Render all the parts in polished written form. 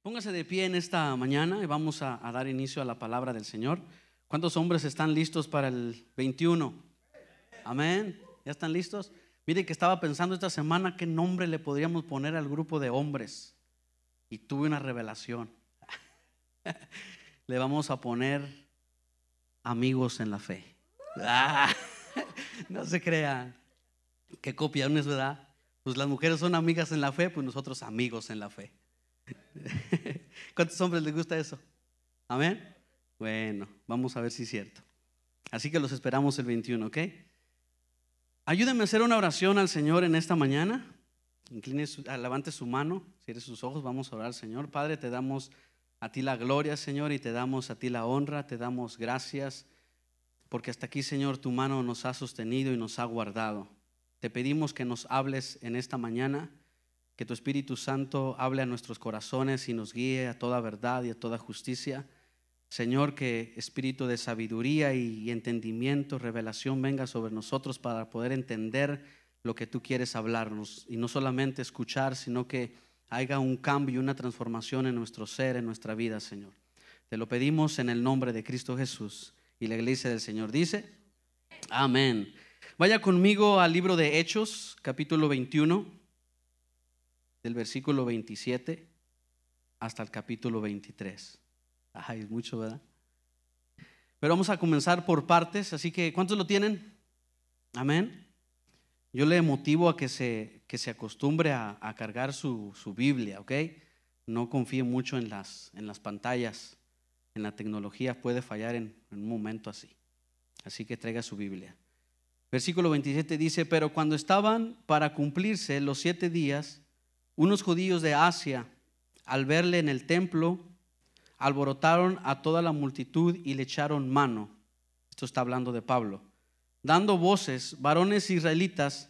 Póngase de pie en esta mañana y vamos a dar inicio a la palabra del Señor. ¿Cuántos hombres están listos para el 21? Amén. ¿Ya están listos? Mire que estaba pensando esta semana qué nombre le podríamos poner al grupo de hombres y tuve una revelación. Le vamos a poner amigos en la fe. No se crea. Qué copiadones, ¿verdad? Pues las mujeres son amigas en la fe, pues nosotros amigos en la fe. ¿Cuántos hombres les gusta eso? Amén. Bueno, vamos a ver si es cierto. Así que los esperamos el 21, ¿ok? Ayúdenme a hacer una oración al Señor en esta mañana. Levante su mano, cierre sus ojos, vamos a orar al Señor. Padre, te damos a ti la gloria, Señor, y te damos a ti la honra, te damos gracias, porque hasta aquí, Señor, tu mano nos ha sostenido y nos ha guardado. Te pedimos que nos hables en esta mañana, que tu Espíritu Santo hable a nuestros corazones y nos guíe a toda verdad y a toda justicia. Señor, que espíritu de sabiduría y entendimiento, revelación venga sobre nosotros para poder entender lo que tú quieres hablarnos y no solamente escuchar, sino que haya un cambio y una transformación en nuestro ser, en nuestra vida, Señor. Te lo pedimos en el nombre de Cristo Jesús. Y la iglesia del Señor dice: amén. Vaya conmigo al libro de Hechos, capítulo 21, del versículo 27 hasta el capítulo 23. Ay, es mucho, ¿verdad? Pero vamos a comenzar por partes, así que ¿cuántos lo tienen? Amén. Yo le motivo a que se acostumbre a cargar su Biblia, ¿ok? No confíe mucho en las pantallas, en la tecnología puede fallar en un momento así. Así que traiga su Biblia. Versículo 27 dice: pero cuando estaban para cumplirse los 7 días, unos judíos de Asia, al verle en el templo, alborotaron a toda la multitud y le echaron mano. Esto está hablando de Pablo, dando voces: varones israelitas,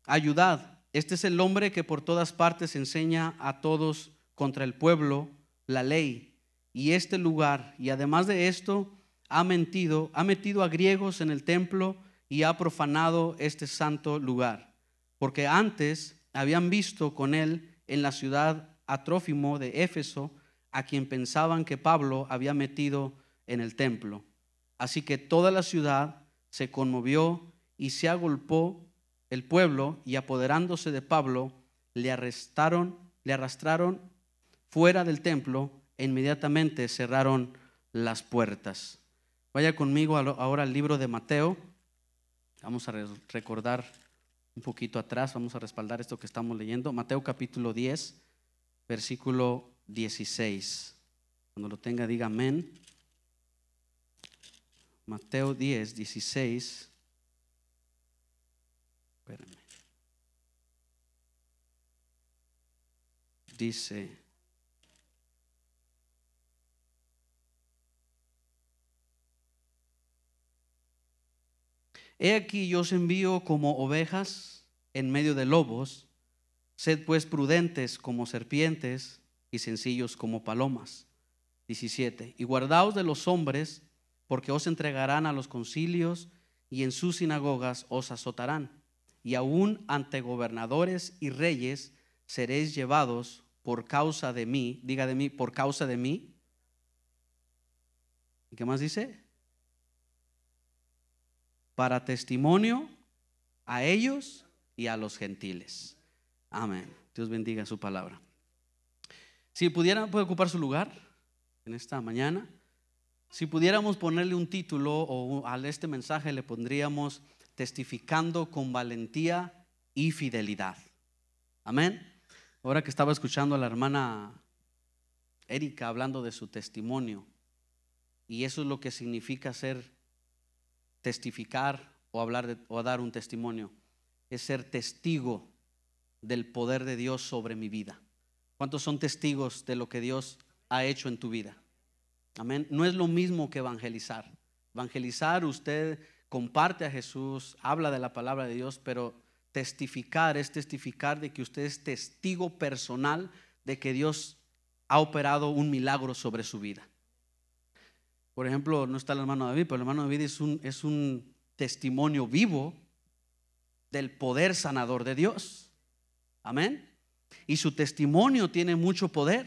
ayudad, este es el hombre que por todas partes enseña a todos contra el pueblo la ley y este lugar, y además de esto ha metido a griegos en el templo y ha profanado este santo lugar, porque antes habían visto con él en la ciudad a Trófimo de Éfeso, a quien pensaban que Pablo había metido en el templo. Así que toda la ciudad se conmovió y se agolpó el pueblo, y apoderándose de Pablo le arrastraron fuera del templo e inmediatamente cerraron las puertas. Vaya conmigo ahora al libro de Mateo. Vamos a recordar un poquito atrás, vamos a respaldar esto que estamos leyendo. Mateo capítulo 10, versículo 16. Cuando lo tenga diga amén. Mateo 10, 16. Espérame. Dice: he aquí yo os envío como ovejas en medio de lobos. Sed pues prudentes como serpientes y sencillos como palomas. 17. Y guardaos de los hombres, porque os entregarán a los concilios y en sus sinagogas os azotarán, y aún ante gobernadores y reyes seréis llevados por causa de mí. Diga de mí, por causa de mí. ¿Y qué más dice? Para testimonio a ellos y a los gentiles. Amén. Dios bendiga su palabra. Si pudiera, puede ocupar su lugar en esta mañana. Si pudiéramos ponerle un título o a este mensaje le pondríamos: testificando con valentía y fidelidad. Amén. Ahora que estaba escuchando a la hermana Erika hablando de su testimonio, y eso es lo que significa testificar o hablar o dar un testimonio, es ser testigo del poder de Dios sobre mi vida. ¿Cuántos son testigos de lo que Dios ha hecho en tu vida? Amén. No es lo mismo que evangelizar. Evangelizar, usted comparte a Jesús, habla de la palabra de Dios, pero testificar es testificar de que usted es testigo personal de que Dios ha operado un milagro sobre su vida. Por ejemplo, no está el hermano David, pero el hermano David es un testimonio vivo del poder sanador de Dios. Amén. y su testimonio tiene mucho poder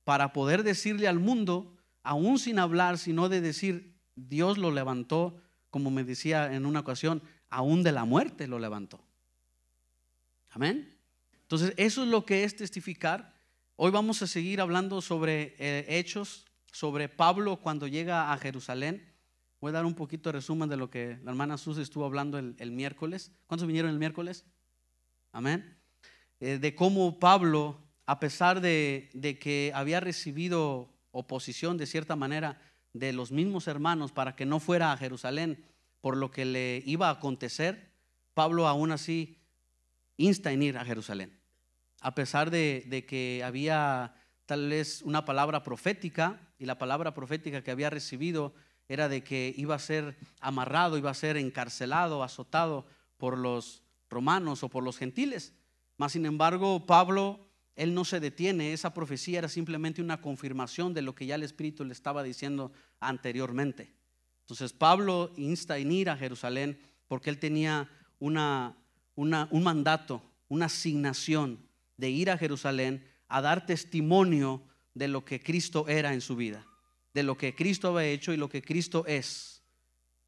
para poder decirle al mundo, aún sin hablar, sino de decir, Dios lo levantó, como me decía en una ocasión, aún de la muerte lo levantó. Amén. Entonces eso es lo que es testificar. Hoy vamos a seguir hablando sobre hechos, sobre Pablo cuando llega a Jerusalén. Voy a dar un poquito de resumen de lo que la hermana Susi estuvo hablando el miércoles. ¿Cuántos vinieron el miércoles? Amén. De cómo Pablo, a pesar de que había recibido oposición de cierta manera de los mismos hermanos para que no fuera a Jerusalén por lo que le iba a acontecer, Pablo aún así insta en ir a Jerusalén. A pesar de que había tal vez una palabra profética, y la palabra profética que había recibido era de que iba a ser amarrado, iba a ser encarcelado, azotado por los romanos o por los gentiles. Mas sin embargo, Pablo, él no se detiene. Esa profecía era simplemente una confirmación de lo que ya el Espíritu le estaba diciendo anteriormente. Entonces Pablo insta en ir a Jerusalén porque él tenía un mandato, una asignación de ir a Jerusalén a dar testimonio de lo que Cristo era en su vida, de lo que Cristo había hecho y lo que Cristo es.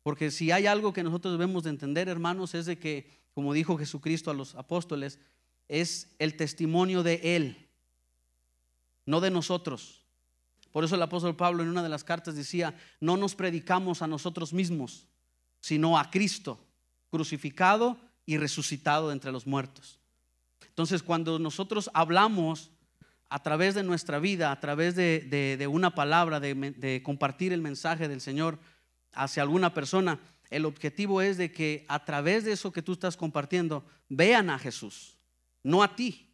Porque si hay algo que nosotros debemos de entender, hermanos, es de que, como dijo Jesucristo a los apóstoles, es el testimonio de Él, no de nosotros. Por eso el apóstol Pablo en una de las cartas decía, no nos predicamos a nosotros mismos, sino a Cristo crucificado y resucitado de entre los muertos. Entonces cuando nosotros hablamos a través de nuestra vida, a través de una palabra, de compartir el mensaje del Señor hacia alguna persona, el objetivo es de que a través de eso que tú estás compartiendo vean a Jesús, no a ti.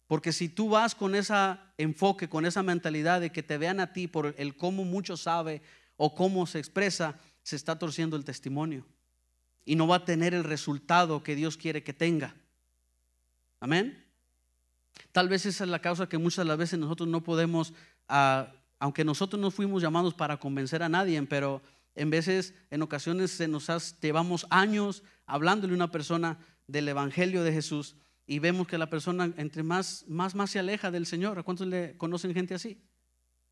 Porque si tú vas con ese enfoque, con esa mentalidad de que te vean a ti por el cómo mucho sabe o cómo se expresa, se está torciendo el testimonio y no va a tener el resultado que Dios quiere que tenga. Amén. Tal vez esa es la causa que muchas de las veces nosotros no podemos, aunque nosotros no fuimos llamados para convencer a nadie, pero en ocasiones llevamos años hablándole a una persona del evangelio de Jesús y vemos que la persona entre más se aleja del Señor. ¿A cuántos le conocen gente así?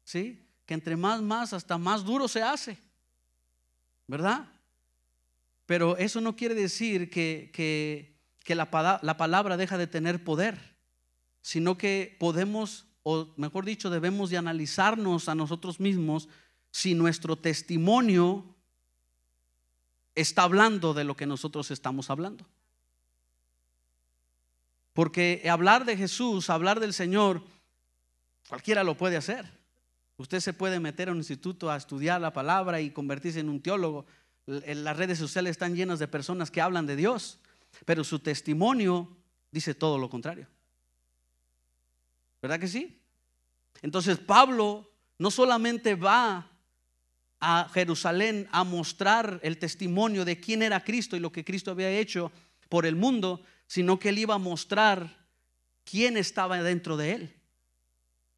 ¿Sí? Que entre más hasta más duro se hace, ¿verdad? Pero eso no quiere decir que la palabra deja de tener poder, sino que podemos, o mejor dicho, debemos de analizarnos a nosotros mismos si nuestro testimonio está hablando de lo que nosotros estamos hablando. Porque hablar de Jesús, hablar del Señor, cualquiera lo puede hacer. Usted se puede meter a un instituto a estudiar la palabra y convertirse en un teólogo. Las redes sociales están llenas de personas que hablan de Dios, pero su testimonio dice todo lo contrario. ¿Verdad que sí? Entonces Pablo no solamente va a Jerusalén a mostrar el testimonio de quién era Cristo y lo que Cristo había hecho por el mundo, sino que él iba a mostrar quién estaba dentro de él.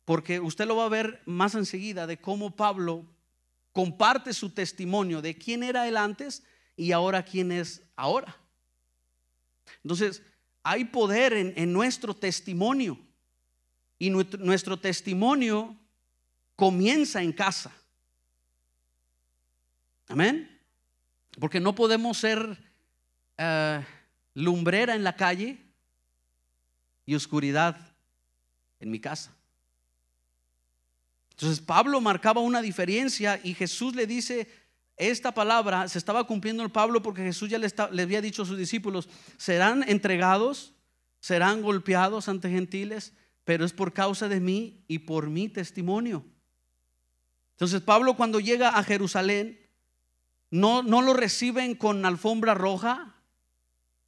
Porque usted lo va a ver más enseguida de cómo Pablo comparte su testimonio de quién era él antes y ahora quién es ahora. Entonces hay poder en nuestro testimonio, y nuestro testimonio comienza en casa. Amén. Porque no podemos ser lumbrera en la calle y oscuridad en mi casa. Entonces Pablo marcaba una diferencia y Jesús le dice esta palabra. Se estaba cumpliendo en Pablo porque Jesús ya le había dicho a sus discípulos: serán entregados, serán golpeados ante gentiles, pero es por causa de mí y por mi testimonio. Entonces Pablo, cuando llega a Jerusalén, no lo reciben con alfombra roja,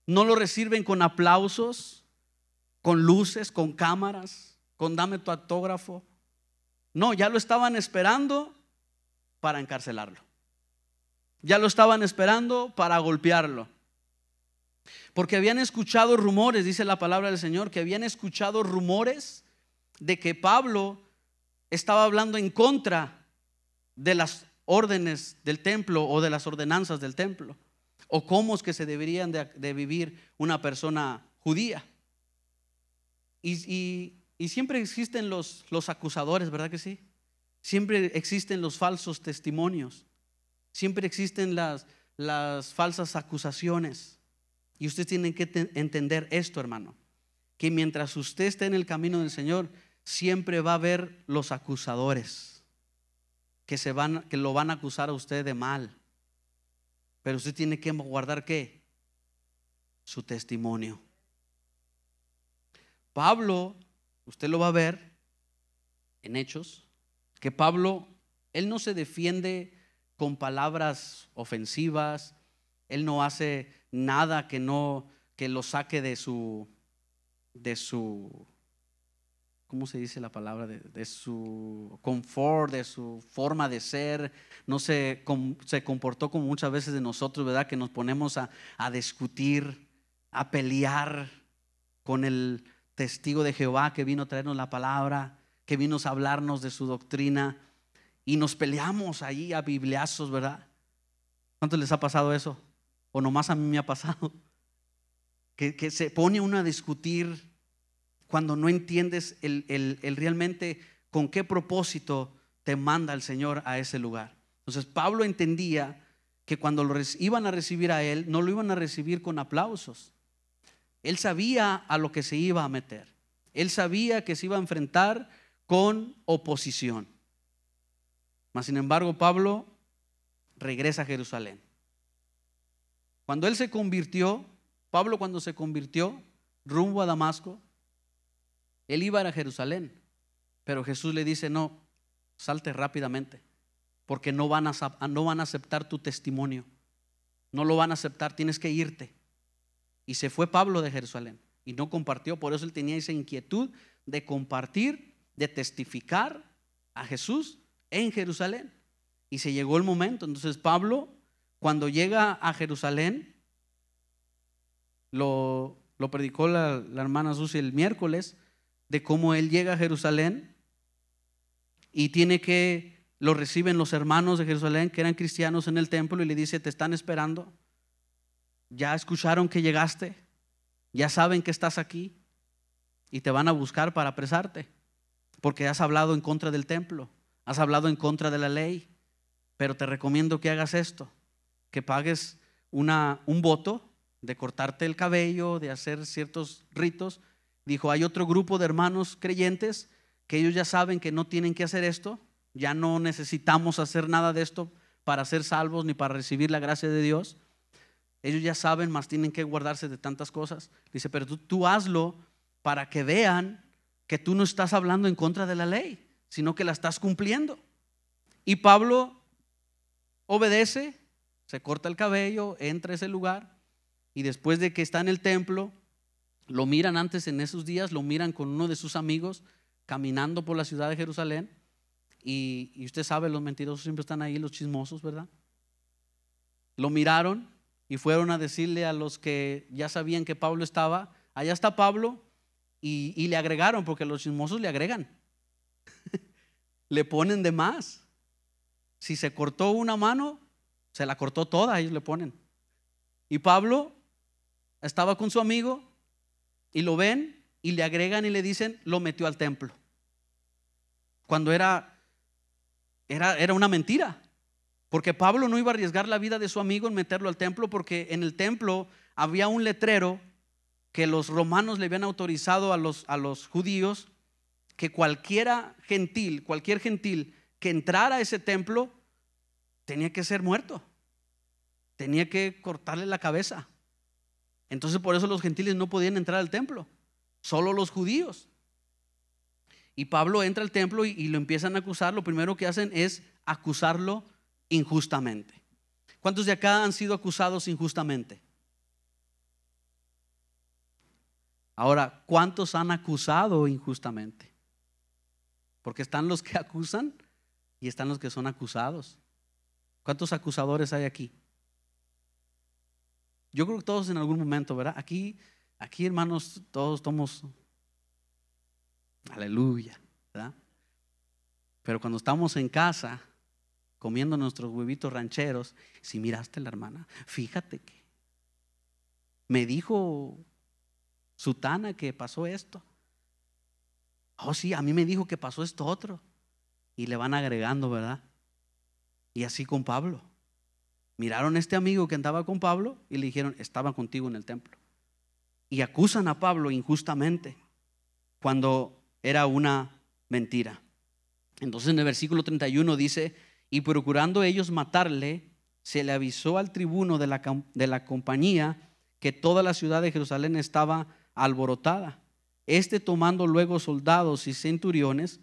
no lo reciben con aplausos, con luces, con cámaras, con dame tu autógrafo. No, ya lo estaban esperando para encarcelarlo. Ya lo estaban esperando para golpearlo. Porque habían escuchado rumores, dice la palabra del Señor, que habían escuchado rumores de que Pablo estaba hablando en contra de las órdenes del templo o de las ordenanzas del templo, o cómo es que se deberían de vivir una persona judía. Y siempre existen los acusadores, ¿verdad que sí? Siempre existen los falsos testimonios. Siempre existen las falsas acusaciones. Y usted tiene que entender esto, hermano, que mientras usted esté en el camino del Señor, siempre va a haber los acusadores que lo van a acusar a usted de mal. Pero usted tiene que guardar ¿qué? Su testimonio. Pablo, usted lo va a ver en Hechos, que Pablo, él no se defiende con palabras ofensivas. Él no hace nada que lo saque de su ¿cómo se dice la palabra? De su confort, de su forma de ser. No se comportó como muchas veces de nosotros, ¿verdad? Que nos ponemos a discutir, a pelear con el testigo de Jehová que vino a traernos la palabra, que vino a hablarnos de su doctrina, y nos peleamos ahí a bibliazos, ¿verdad? ¿Cuántos les ha pasado eso? O nomás a mí me ha pasado que se pone uno a discutir cuando no entiendes el realmente con qué propósito te manda el Señor a ese lugar. Entonces Pablo entendía que cuando iban a recibir a él, no lo iban a recibir con aplausos. Él sabía a lo que se iba a meter. Él sabía que se iba a enfrentar con oposición. Mas sin embargo, Pablo regresa a Jerusalén. Cuando él se convirtió, Pablo cuando se convirtió rumbo a Damasco, él iba a Jerusalén, pero Jesús le dice: no, salte rápidamente, porque no van a aceptar tu testimonio, no lo van a aceptar, tienes que irte. Y se fue Pablo de Jerusalén y no compartió. Por eso él tenía esa inquietud de compartir, de testificar a Jesús en Jerusalén. Y se llegó el momento. Entonces Pablo, cuando llega a Jerusalén, lo predicó la hermana Susi el miércoles, de cómo él llega a Jerusalén y lo reciben los hermanos de Jerusalén que eran cristianos en el templo, y le dice: te están esperando, ya escucharon que llegaste, ya saben que estás aquí y te van a buscar para apresarte, porque has hablado en contra del templo, has hablado en contra de la ley. Pero te recomiendo que hagas esto, que pagues un voto de cortarte el cabello, de hacer ciertos ritos. Dijo: hay otro grupo de hermanos creyentes que ellos ya saben que no tienen que hacer esto, ya no necesitamos hacer nada de esto para ser salvos ni para recibir la gracia de Dios. Ellos ya saben, más tienen que guardarse de tantas cosas. Dice: pero tú hazlo para que vean que tú no estás hablando en contra de la ley, sino que la estás cumpliendo. Y Pablo obedece, se corta el cabello, entra a ese lugar, y después de que está en el templo, lo miran antes en esos días, lo miran con uno de sus amigos caminando por la ciudad de Jerusalén. Y usted sabe, los mentirosos siempre están ahí, los chismosos, ¿verdad? Lo miraron y fueron a decirle a los que ya sabían que Pablo estaba: allá está Pablo. Y le agregaron, porque los chismosos le agregan le ponen de más. Si se cortó una mano, se la cortó toda, ellos le ponen. Y Pablo estaba con su amigo y lo ven y le agregan y le dicen: lo metió al templo, cuando era una mentira. Porque Pablo no iba a arriesgar la vida de su amigo en meterlo al templo, porque en el templo había un letrero que los romanos le habían autorizado a los judíos, que cualquier gentil que entrara a ese templo tenía que ser muerto, tenía que cortarle la cabeza. Entonces por eso los gentiles no podían entrar al templo, solo los judíos. Y Pablo entra al templo y lo empiezan a acusar. Lo primero que hacen es acusarlo injustamente. ¿Cuántos de acá han sido acusados injustamente? Ahora, ¿cuántos han acusado injustamente? Porque están los que acusan y están los que son acusados. ¿Cuántos acusadores hay aquí? Yo creo que todos en algún momento, ¿verdad? Aquí hermanos, todos somos, aleluya, ¿verdad? Pero cuando estamos en casa comiendo nuestros huevitos rancheros, si miraste a la hermana, fíjate que me dijo sutana que pasó esto. Oh, sí, a mí me dijo que pasó esto otro. Y le van agregando, ¿verdad? Y así con Pablo. Miraron a este amigo que andaba con Pablo y le dijeron, estaba contigo en el templo. Y acusan a Pablo injustamente cuando era una mentira. Entonces en el versículo 31 dice: y procurando ellos matarle, se le avisó al tribuno de la compañía que toda la ciudad de Jerusalén estaba alborotada. Tomando luego soldados y centuriones,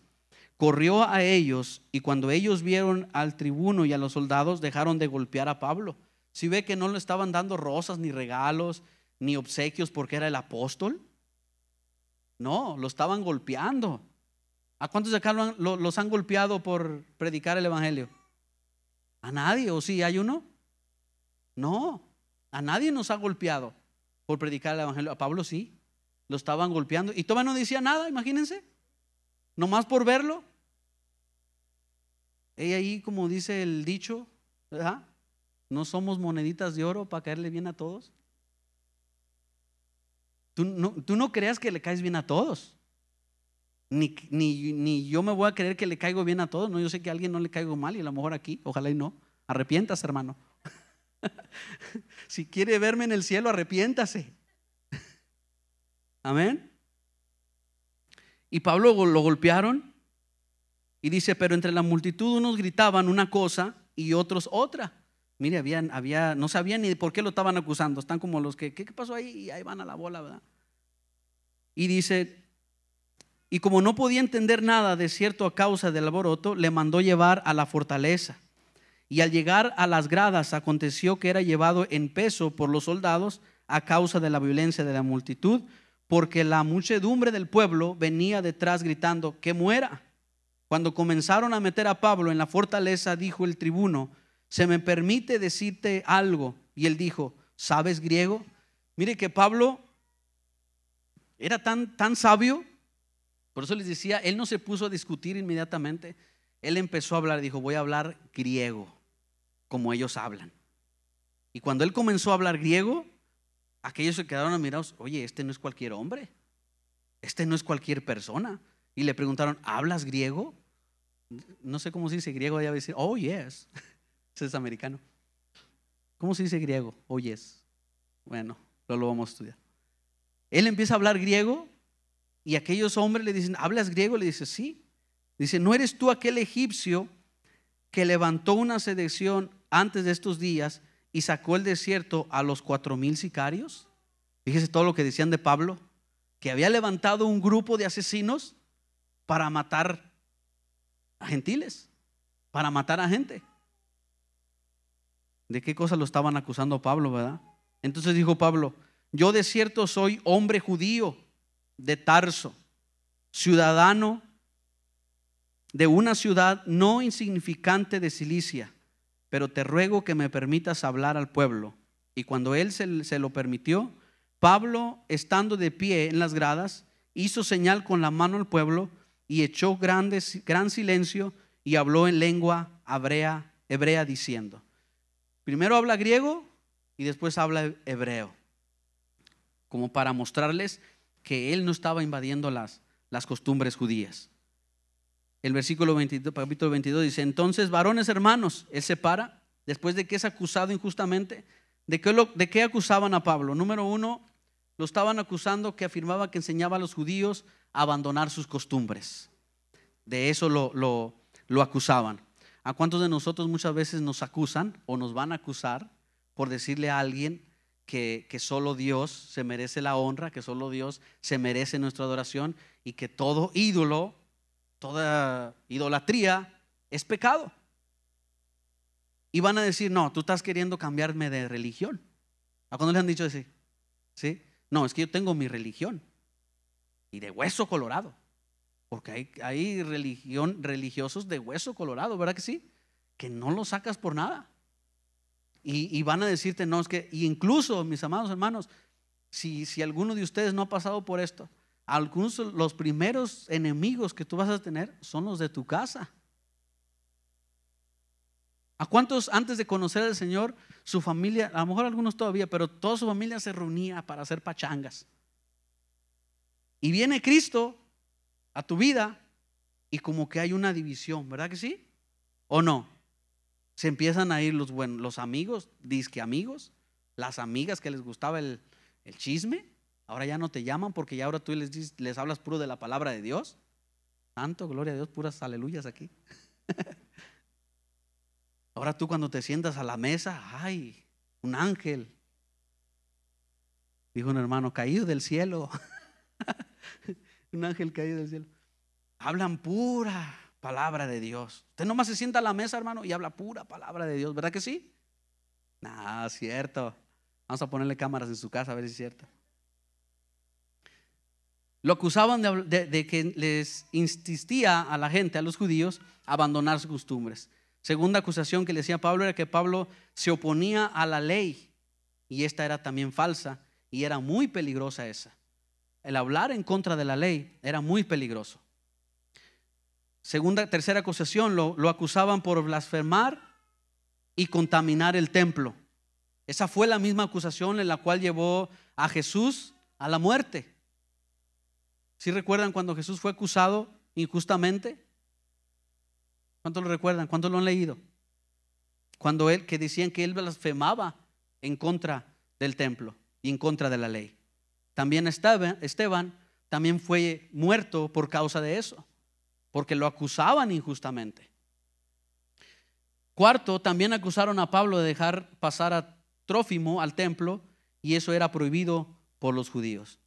corrió a ellos, y cuando ellos vieron al tribuno y a los soldados, dejaron de golpear a Pablo. Si ve que no le estaban dando rosas, ni regalos, ni obsequios porque era el apóstol. No, lo estaban golpeando. ¿A cuántos de acá los han golpeado por predicar el evangelio? A nadie. ¿O sí hay uno? No, a nadie nos ha golpeado por predicar el evangelio. A Pablo sí, lo estaban golpeando y todavía no decía nada, imagínense, nomás por verlo. Y ahí, como dice el dicho, ¿verdad? No somos moneditas de oro para caerle bien a todos. Tú no creas que le caes bien a todos. Ni yo me voy a creer que le caigo bien a todos. No, yo sé que a alguien no le caigo mal, y a lo mejor aquí, ojalá y no. Arrepiéntase, hermano. Si quiere verme en el cielo, arrepiéntase. Amén. Y Pablo lo golpearon. Y dice: pero entre la multitud unos gritaban una cosa y otros otra. Mire, no sabían ni por qué lo estaban acusando. Están como los que, ¿qué pasó ahí? Y ahí van a la bola, ¿verdad? Y dice: y como no podía entender nada de cierto a causa del alboroto, le mandó llevar a la fortaleza. Y al llegar a las gradas, aconteció que era llevado en peso por los soldados a causa de la violencia de la multitud, porque la muchedumbre del pueblo venía detrás gritando: que muera. Cuando comenzaron a meter a Pablo en la fortaleza, dijo el tribuno: ¿se me permite decirte algo? Y él dijo: ¿sabes griego? Mire que Pablo era tan sabio. Por eso les decía, él no se puso a discutir inmediatamente. Él empezó a hablar, dijo: voy a hablar griego como ellos hablan. Y cuando él comenzó a hablar griego, aquellos se quedaron admirados. Oye, este no es cualquier hombre, este no es cualquier persona. Y le preguntaron: ¿hablas griego? No sé cómo se dice griego. Allá va a decir: oh yes. Ese es americano. ¿Cómo se dice griego? Oh yes. Bueno, lo vamos a estudiar. Él empieza a hablar griego y aquellos hombres le dicen: ¿hablas griego? Le dice: sí. Dice: ¿no eres tú aquel egipcio que levantó una sedición antes de estos días y sacó el desierto a los 4,000 sicarios? Fíjese todo lo que decían de Pablo, que había levantado un grupo de asesinos para matar a gentiles, para matar a gente. ¿De qué cosa lo estaban acusando a Pablo, verdad? Entonces dijo Pablo: yo de cierto soy hombre judío de Tarso, ciudadano de una ciudad no insignificante de Cilicia, pero te ruego que me permitas hablar al pueblo. Y cuando él se lo permitió, Pablo, estando de pie en las gradas, hizo señal con la mano al pueblo y echó gran silencio y habló en lengua hebrea diciendo. Primero habla griego y después habla hebreo, como para mostrarles que él no estaba invadiendo las costumbres judías. El versículo 22, capítulo 22 dice: entonces, varones hermanos, él se para después de que es acusado injustamente. ¿De qué acusaban a Pablo? Número uno, lo estaban acusando que afirmaba que enseñaba a los judíos a abandonar sus costumbres. De eso lo acusaban. ¿A cuántos de nosotros muchas veces nos acusan o nos van a acusar por decirle a alguien que solo Dios se merece la honra, que solo Dios se merece nuestra adoración y que todo ídolo, toda idolatría es pecado? Y van a decir: no, tú estás queriendo cambiarme de religión. ¿A cuándo les han dicho así? ¿Sí? No, es que yo tengo mi religión y de hueso colorado. Porque hay religiosos de hueso colorado, ¿verdad que sí? Que no lo sacas por nada. Y van a decirte: no, es que, y incluso, mis amados hermanos, si alguno de ustedes no ha pasado por esto, algunos, los primeros enemigos que tú vas a tener son los de tu casa. ¿A cuántos antes de conocer al Señor, su familia, a lo mejor algunos todavía, pero toda su familia se reunía para hacer pachangas? Y viene Cristo a tu vida y como que hay una división, ¿verdad que sí? ¿O no? Se empiezan a ir los amigos, disque amigos, las amigas que les gustaba el chisme, ahora ya no te llaman porque ya ahora tú les hablas puro de la palabra de Dios. Santo, gloria a Dios, puras aleluyas aquí. Ahora tú cuando te sientas a la mesa, ay, un ángel, dijo un hermano, caído del cielo. Un ángel caído del cielo. Hablan pura palabra de Dios. Usted nomás se sienta a la mesa, hermano, y habla pura palabra de Dios, ¿verdad que sí? No, cierto. Vamos a ponerle cámaras en su casa a ver si es cierto. Lo acusaban de que les insistía a la gente, a los judíos, a abandonar sus costumbres. Segunda acusación que le decía Pablo era que Pablo se oponía a la ley, y esta era también falsa y era muy peligrosa esa. El hablar en contra de la ley era muy peligroso. Tercera acusación, lo acusaban por blasfemar y contaminar el templo. Esa fue la misma acusación en la cual llevó a Jesús a la muerte. ¿Sí recuerdan cuando Jesús fue acusado injustamente? ¿Cuántos lo recuerdan? ¿Cuántos lo han leído? Cuando que decían que él blasfemaba en contra del templo y en contra de la ley. También Esteban también fue muerto por causa de eso, porque lo acusaban injustamente. Cuarto, también acusaron a Pablo de dejar pasar a Trófimo al templo, y eso era prohibido por los judíos.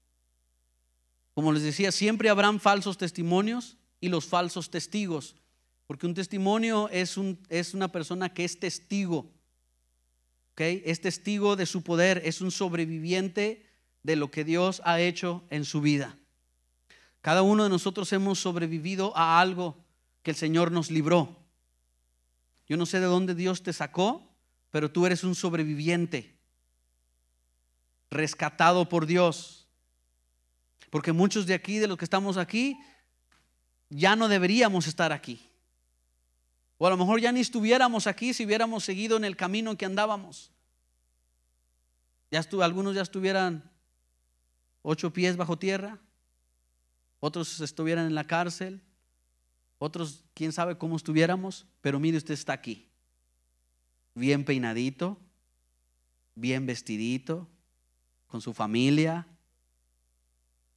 Como les decía, siempre habrán falsos testimonios y los falsos testigos, porque un testimonio es una persona que es testigo, ¿okay? Es testigo de su poder, es un sobreviviente de lo que Dios ha hecho en su vida. Cada uno de nosotros hemos sobrevivido a algo que el Señor nos libró. Yo no sé de dónde Dios te sacó, pero tú eres un sobreviviente, rescatado por Dios. Porque muchos de aquí, de los que estamos aquí, ya no deberíamos estar aquí. O a lo mejor ya ni estuviéramos aquí si hubiéramos seguido en el camino en que andábamos. Algunos ya estuvieran 8 pies bajo tierra, otros estuvieran en la cárcel, otros quién sabe cómo estuviéramos, pero mire, usted está aquí, bien peinadito, bien vestidito, con su familia.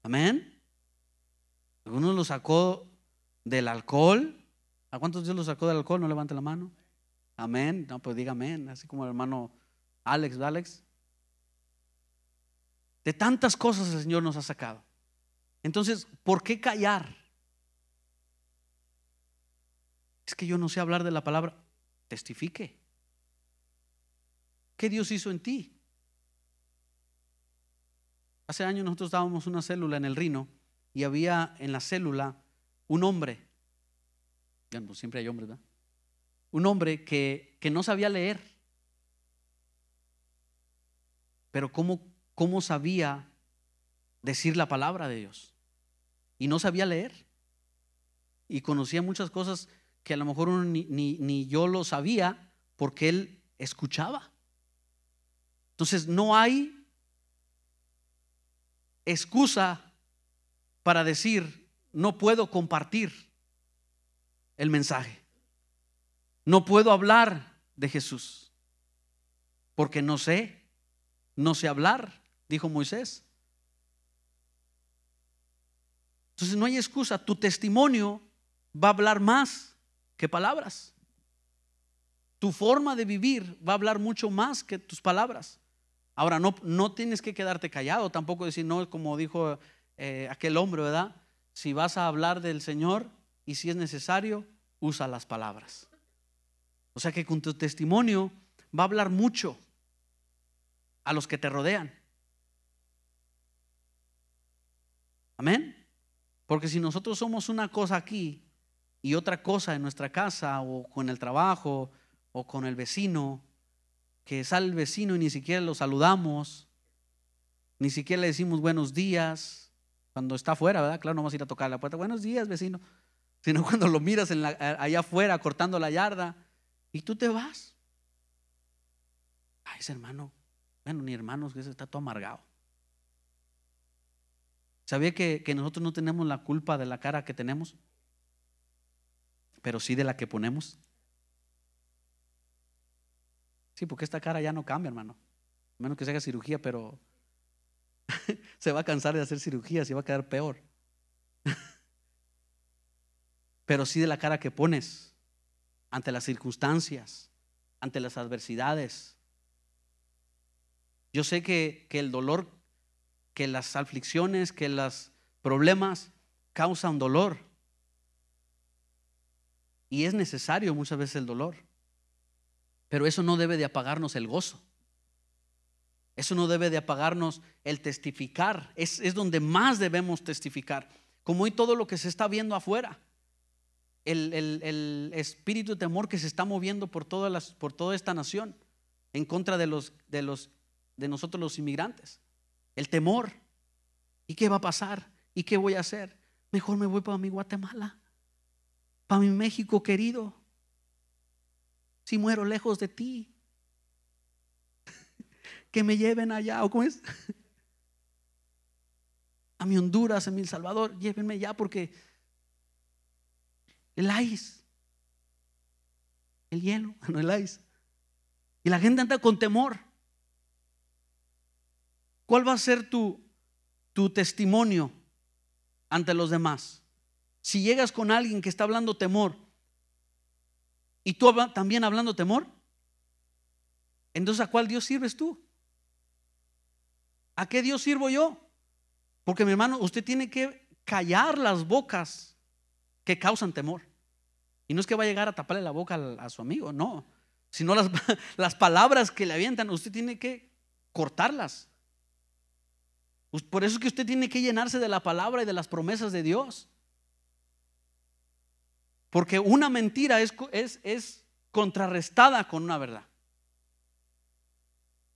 Amén. Algunos lo sacó del alcohol. ¿A cuántos Dios lo sacó del alcohol? No levante la mano. Amén. No, pues diga amén, así como el hermano Alex. De tantas cosas el Señor nos ha sacado. Entonces, ¿por qué callar? Es que yo no sé hablar de la palabra. Testifique. ¿Qué Dios hizo en ti? Hace años nosotros dábamos una célula en el Rino y había en la célula un hombre. Ya no, siempre hay hombres, ¿verdad? Un hombre que no sabía leer. Pero ¿cómo sabía decir la palabra de Dios? Y no sabía leer. Y conocía muchas cosas que a lo mejor uno ni yo lo sabía, porque él escuchaba. Entonces no hay excusa para decir no puedo compartir el mensaje, no puedo hablar de Jesús porque no sé hablar, dijo Moisés. Entonces no hay excusa. Tu testimonio va a hablar más que palabras. Tu forma de vivir va a hablar mucho más que tus palabras. Ahora no tienes que quedarte callado, tampoco decir no, como dijo aquel hombre, ¿verdad? Si vas a hablar del Señor y si es necesario, usa las palabras. O sea que con tu testimonio va a hablar mucho a los que te rodean. Amén. Porque si nosotros somos una cosa aquí y otra cosa en nuestra casa o con el trabajo o con el vecino, que sale el vecino y ni siquiera lo saludamos, ni siquiera le decimos buenos días cuando está afuera, ¿verdad? Claro, no vamos a ir a tocar la puerta, buenos días vecino, sino cuando lo miras allá afuera cortando la yarda y tú te vas. Ay, ese hermano, bueno, ni hermanos, que ese está todo amargado. ¿Sabía que nosotros no tenemos la culpa de la cara que tenemos? Pero sí de la que ponemos. Sí, porque esta cara ya no cambia, hermano. A menos que se haga cirugía, pero se va a cansar de hacer cirugías y va a quedar peor. Pero sí de la cara que pones ante las circunstancias, ante las adversidades. Yo sé que el dolor, que las aflicciones, que los problemas causan dolor. Y es necesario muchas veces el dolor. Pero eso no debe de apagarnos el gozo. Eso no debe de apagarnos el testificar. Es donde más debemos testificar. Como hoy todo lo que se está viendo afuera. El espíritu de temor que se está moviendo por toda esta nación en contra de nosotros los inmigrantes. El temor. ¿Y qué va a pasar? ¿Y qué voy a hacer? Mejor me voy para mi Guatemala, para mi México querido. Si muero lejos de ti, que me lleven allá. ¿O cómo es? A mi Honduras, a mi El Salvador, llévenme ya, porque el ice, el hielo, no el ice. Y la gente anda con temor. ¿Cuál va a ser tu testimonio ante los demás? Si llegas con alguien que está hablando temor y tú también hablando temor, entonces ¿a cuál Dios sirves tú? ¿A qué Dios sirvo yo? Porque mi hermano, usted tiene que callar las bocas que causan temor. Y no es que va a llegar a taparle la boca a su amigo, no, sino las palabras que le avientan, usted tiene que cortarlas. Por eso es que usted tiene que llenarse de la palabra y de las promesas de Dios. Porque una mentira es contrarrestada con una verdad.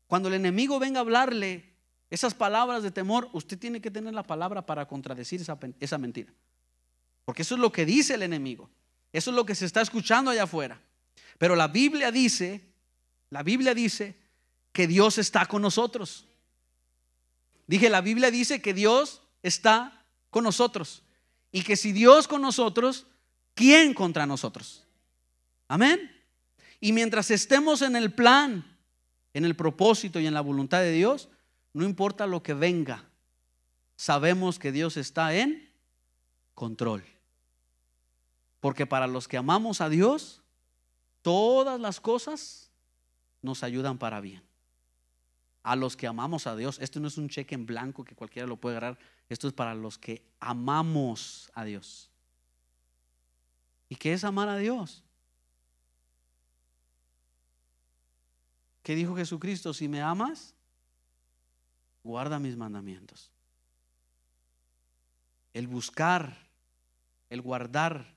Cuando el enemigo venga a hablarle esas palabras de temor, usted tiene que tener la palabra para contradecir esa mentira. Porque eso es lo que dice el enemigo. Eso es lo que se está escuchando allá afuera. Pero la Biblia dice que Dios está con nosotros. Dije, la Biblia dice que Dios está con nosotros. Y que si Dios con nosotros, ¿quién contra nosotros? Amén. Y mientras estemos en el plan, en el propósito y en la voluntad de Dios, no importa lo que venga, sabemos que Dios está en control. Porque para los que amamos a Dios, todas las cosas nos ayudan para bien. A los que amamos a Dios, esto no es un cheque en blanco que cualquiera lo puede agarrar. Esto es para los que amamos a Dios. ¿Y qué es amar a Dios? ¿Qué dijo Jesucristo? Si me amas, guarda mis mandamientos. El buscar, el guardar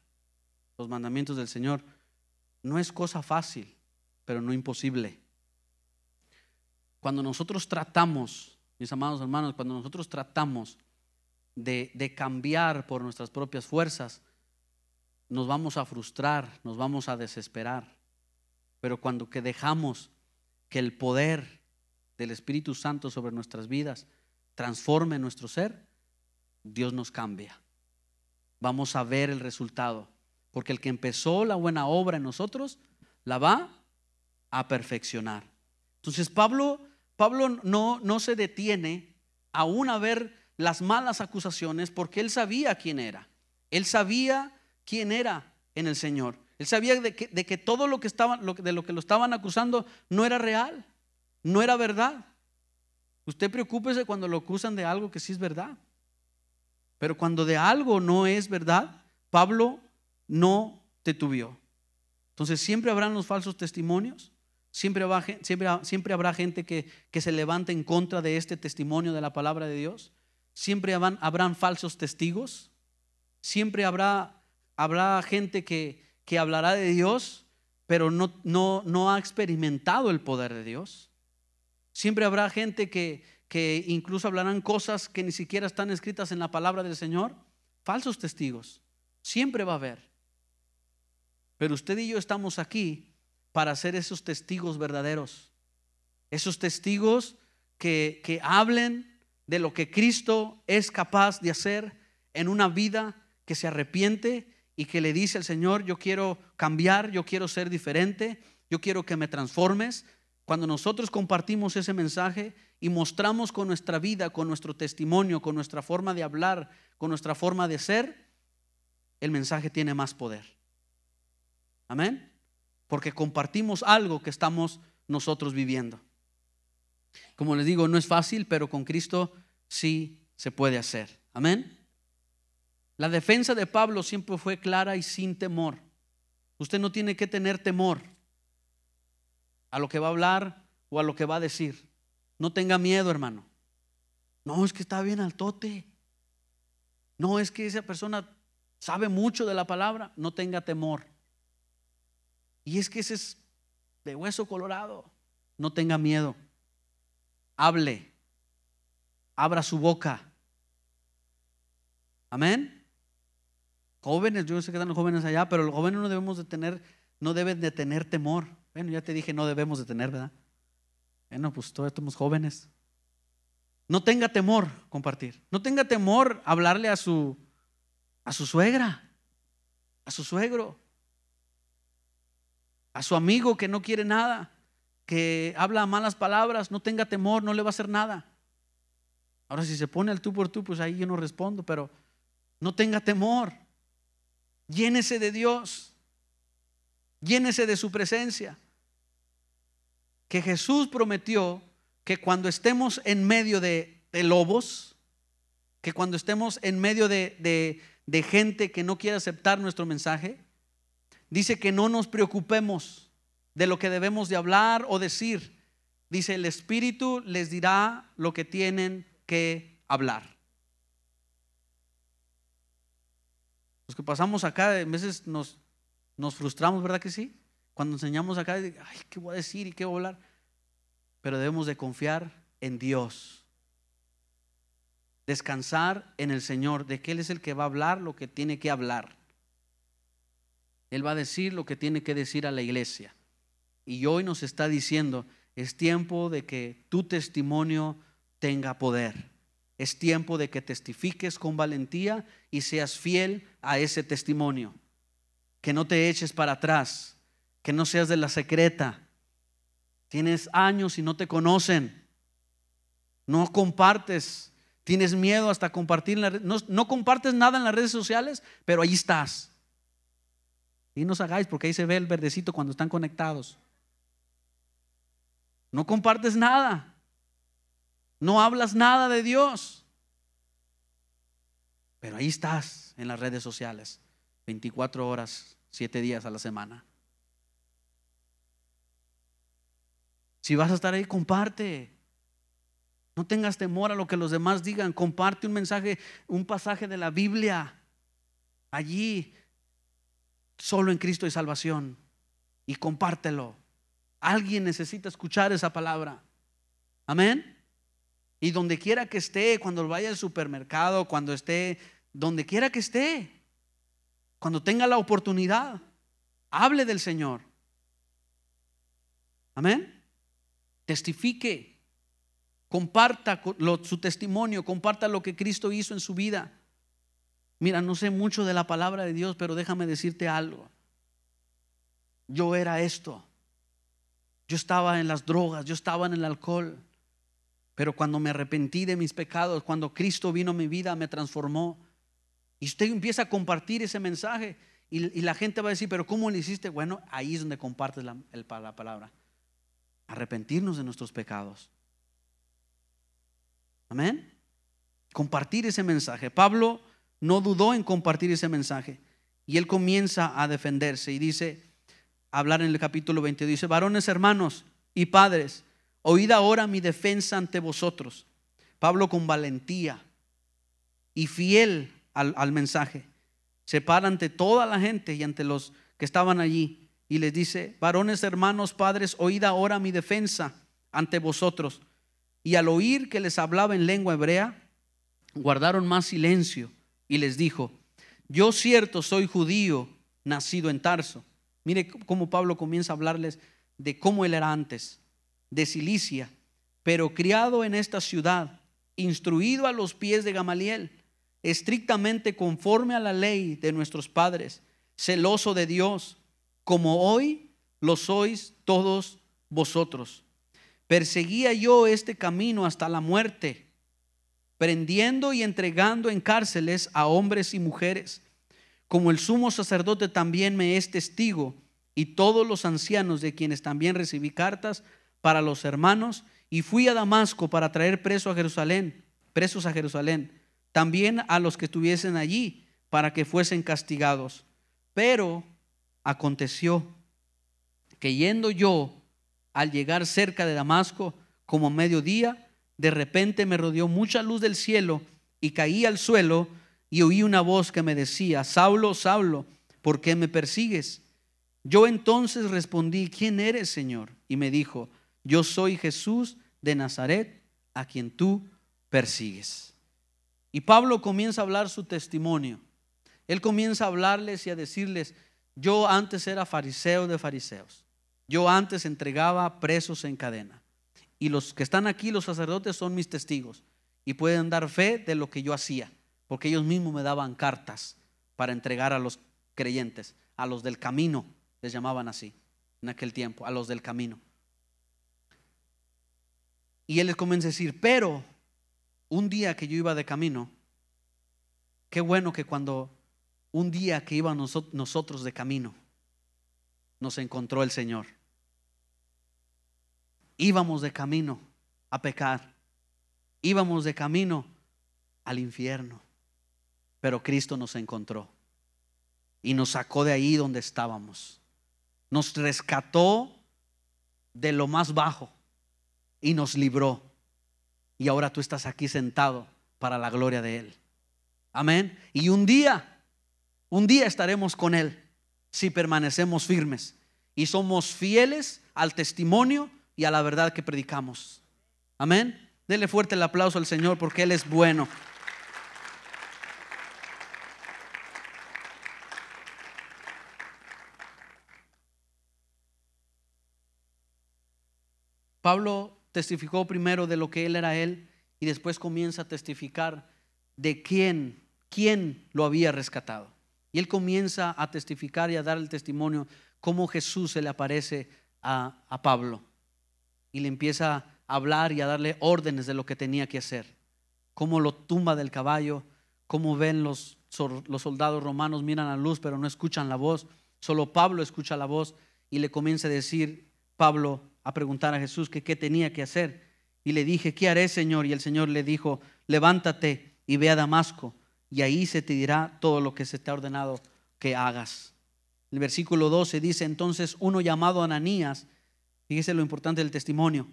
los mandamientos del Señor no es cosa fácil, pero no imposible. Cuando nosotros tratamos, mis amados hermanos, cuando nosotros tratamos de cambiar por nuestras propias fuerzas, nos vamos a frustrar, nos vamos a desesperar. Pero cuando que dejamos que el poder del Espíritu Santo sobre nuestras vidas transforme nuestro ser, Dios nos cambia. Vamos a ver el resultado, porque el que empezó la buena obra en nosotros la va a perfeccionar. Entonces Pablo no se detiene aún a ver las malas acusaciones, porque él sabía quién era. Él sabía quién era en el Señor. Él sabía de que todo lo que lo estaban acusando no era real, no era verdad. Usted preocúpese cuando lo acusan de algo que sí es verdad. Pero cuando de algo no es verdad, Pablo no titubeó. Entonces siempre habrán los falsos testimonios. Siempre habrá gente que se levante en contra de este testimonio de la palabra de Dios. Siempre habrán falsos testigos. Siempre habrá gente que hablará de Dios, pero no ha experimentado el poder de Dios. Siempre habrá gente que incluso hablarán cosas que ni siquiera están escritas en la palabra del Señor. Falsos testigos. Siempre va a haber. Pero usted y yo estamos aquí para ser esos testigos verdaderos. Esos testigos que hablen de lo que Cristo es capaz de hacer en una vida que se arrepiente y que le dice al Señor: yo quiero cambiar, yo quiero ser diferente, yo quiero que me transformes. Cuando nosotros compartimos ese mensaje y mostramos con nuestra vida, con nuestro testimonio, con nuestra forma de hablar, con nuestra forma de ser, el mensaje tiene más poder. Amén. Porque compartimos algo que estamos nosotros viviendo. Como les digo, no es fácil, pero con Cristo sí se puede hacer. Amén. La defensa de Pablo siempre fue clara y sin temor. Usted no tiene que tener temor a lo que va a hablar o a lo que va a decir. No tenga miedo, hermano. No, es que está bien altote. No, es que esa persona sabe mucho de la palabra. No tenga temor. Y es que ese es de hueso colorado. No tenga miedo. Hable. Abra su boca. Amén. Jóvenes, yo sé que están los jóvenes allá, pero los jóvenes no deben de tener temor. Bueno, ya te dije, no debemos de tener, ¿verdad? Bueno, pues todos estamos jóvenes. No tenga temor compartir. No tenga temor hablarle a su suegra, a su suegro, a su amigo que no quiere nada, que habla malas palabras. No tenga temor, no le va a hacer nada. Ahora, si se pone al tú por tú, pues ahí yo no respondo, pero no tenga temor. Llénese de Dios. Llénese de su presencia. Que Jesús prometió que cuando estemos en medio de lobos, que cuando estemos en medio de gente que no quiere aceptar nuestro mensaje, dice que no nos preocupemos de lo que debemos de hablar o decir. Dice: el Espíritu les dirá lo que tienen que hablar. Los que pasamos acá, a veces nos frustramos, ¿verdad que sí? Cuando enseñamos acá, ay, ¿qué voy a decir y qué voy a hablar? Pero debemos de confiar en Dios. Descansar en el Señor, de que Él es el que va a hablar lo que tiene que hablar. Él va a decir lo que tiene que decir a la iglesia. Y hoy nos está diciendo: es tiempo de que tu testimonio tenga poder. Es tiempo de que testifiques con valentía y seas fiel a ese testimonio. Que no te eches para atrás, que no seas de la secreta. Tienes años y no te conocen. No compartes. Tienes miedo hasta compartir. No compartes nada en las redes sociales, pero ahí estás. Y no os hagáis, porque ahí se ve el verdecito cuando están conectados. No compartes nada. No hablas nada de Dios, pero ahí estás en las redes sociales 24 horas, 7 días a la semana. Si vas a estar ahí, comparte. No tengas temor a lo que los demás digan. Comparte un mensaje, un pasaje de la Biblia. Allí, solo en Cristo hay salvación. Y compártelo. Alguien necesita escuchar esa palabra. Amén. Y donde quiera que esté, cuando vaya al supermercado, cuando esté, donde quiera que esté, cuando tenga la oportunidad, hable del Señor. Amén. Testifique, comparta su testimonio, comparta lo que Cristo hizo en su vida. Mira, no sé mucho de la palabra de Dios, pero déjame decirte algo. Yo era esto. Yo estaba en las drogas, yo estaba en el alcohol. Pero cuando me arrepentí de mis pecados, cuando Cristo vino a mi vida, me transformó. Y usted empieza a compartir ese mensaje y la gente va a decir: pero ¿cómo lo hiciste? Bueno, ahí es donde compartes la palabra. Arrepentirnos de nuestros pecados. Amén. Compartir ese mensaje. Pablo no dudó en compartir ese mensaje. Y él comienza a defenderse y dice, hablar en el capítulo 20, dice: varones, hermanos y padres, oíd ahora mi defensa ante vosotros. Pablo, con valentía y fiel al mensaje, se para ante toda la gente y ante los que estaban allí y les dice: varones, hermanos, padres, oíd ahora mi defensa ante vosotros. Y al oír que les hablaba en lengua hebrea, guardaron más silencio. Y les dijo: yo cierto soy judío, nacido en Tarso. Mire cómo Pablo comienza a hablarles de cómo él era antes, de Cilicia, pero criado en esta ciudad, instruido a los pies de Gamaliel, estrictamente conforme a la ley de nuestros padres, celoso de Dios, como hoy lo sois todos vosotros. Perseguía yo este camino hasta la muerte, prendiendo y entregando en cárceles a hombres y mujeres, como el sumo sacerdote también me es testigo, y todos los ancianos, de quienes también recibí cartas para los hermanos, y fui a Damasco para traer presos a Jerusalén, también a los que estuviesen allí, para que fuesen castigados. Pero aconteció que yendo yo, al llegar cerca de Damasco, como mediodía, de repente me rodeó mucha luz del cielo, y caí al suelo, y oí una voz que me decía: Saulo, Saulo, ¿por qué me persigues? Yo entonces respondí: ¿quién eres, Señor? Y me dijo: yo soy Jesús de Nazaret, a quien tú persigues. Y Pablo comienza a hablar su testimonio. Él comienza a hablarles y a decirles: yo antes era fariseo de fariseos. Yo antes entregaba presos en cadena. Y los que están aquí, los sacerdotes, son mis testigos y pueden dar fe de lo que yo hacía, porque ellos mismos me daban cartas para entregar a los creyentes, a los del camino, les llamaban así en aquel tiempo, a los del camino. Y él les comienza a decir: pero un día que yo iba de camino, qué bueno que cuando un día que íbamos nosotros de camino, nos encontró el Señor. Íbamos de camino a pecar, íbamos de camino al infierno, pero Cristo nos encontró y nos sacó de ahí donde estábamos, nos rescató de lo más bajo y nos libró. Y ahora tú estás aquí sentado para la gloria de Él. Amén. Y un día estaremos con Él si permanecemos firmes y somos fieles al testimonio y a la verdad que predicamos. Amén. Dele fuerte el aplauso al Señor, porque Él es bueno. Pablo testificó primero de lo que él era él, y después comienza a testificar de quién lo había rescatado. Y él comienza a testificar y a dar el testimonio cómo Jesús se le aparece a Pablo y le empieza a hablar y a darle órdenes de lo que tenía que hacer, cómo lo tumba del caballo, cómo ven los soldados romanos, miran la luz pero no escuchan la voz. Solo Pablo escucha la voz y le comienza a decir Pablo, a preguntar a Jesús que qué tenía que hacer. Y le dije: ¿qué haré, Señor? Y el Señor le dijo: levántate y ve a Damasco, y ahí se te dirá todo lo que se te ha ordenado que hagas. El versículo 12 dice: entonces uno llamado Ananías, fíjese lo importante del testimonio,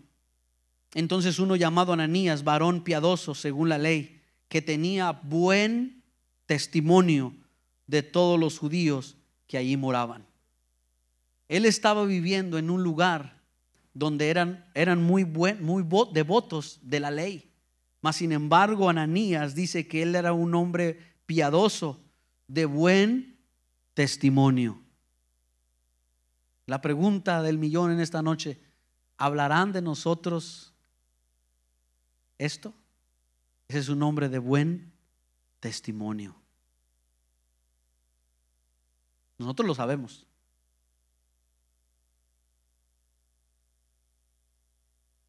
entonces uno llamado Ananías, varón piadoso según la ley, que tenía buen testimonio de todos los judíos que allí moraban. Él estaba viviendo en un lugar donde eran muy devotos de la ley. Mas sin embargo, Ananías dice que él era un hombre piadoso, de buen testimonio. La pregunta del millón en esta noche: ¿hablarán de nosotros esto? Ese es un hombre de buen testimonio. Nosotros lo sabemos.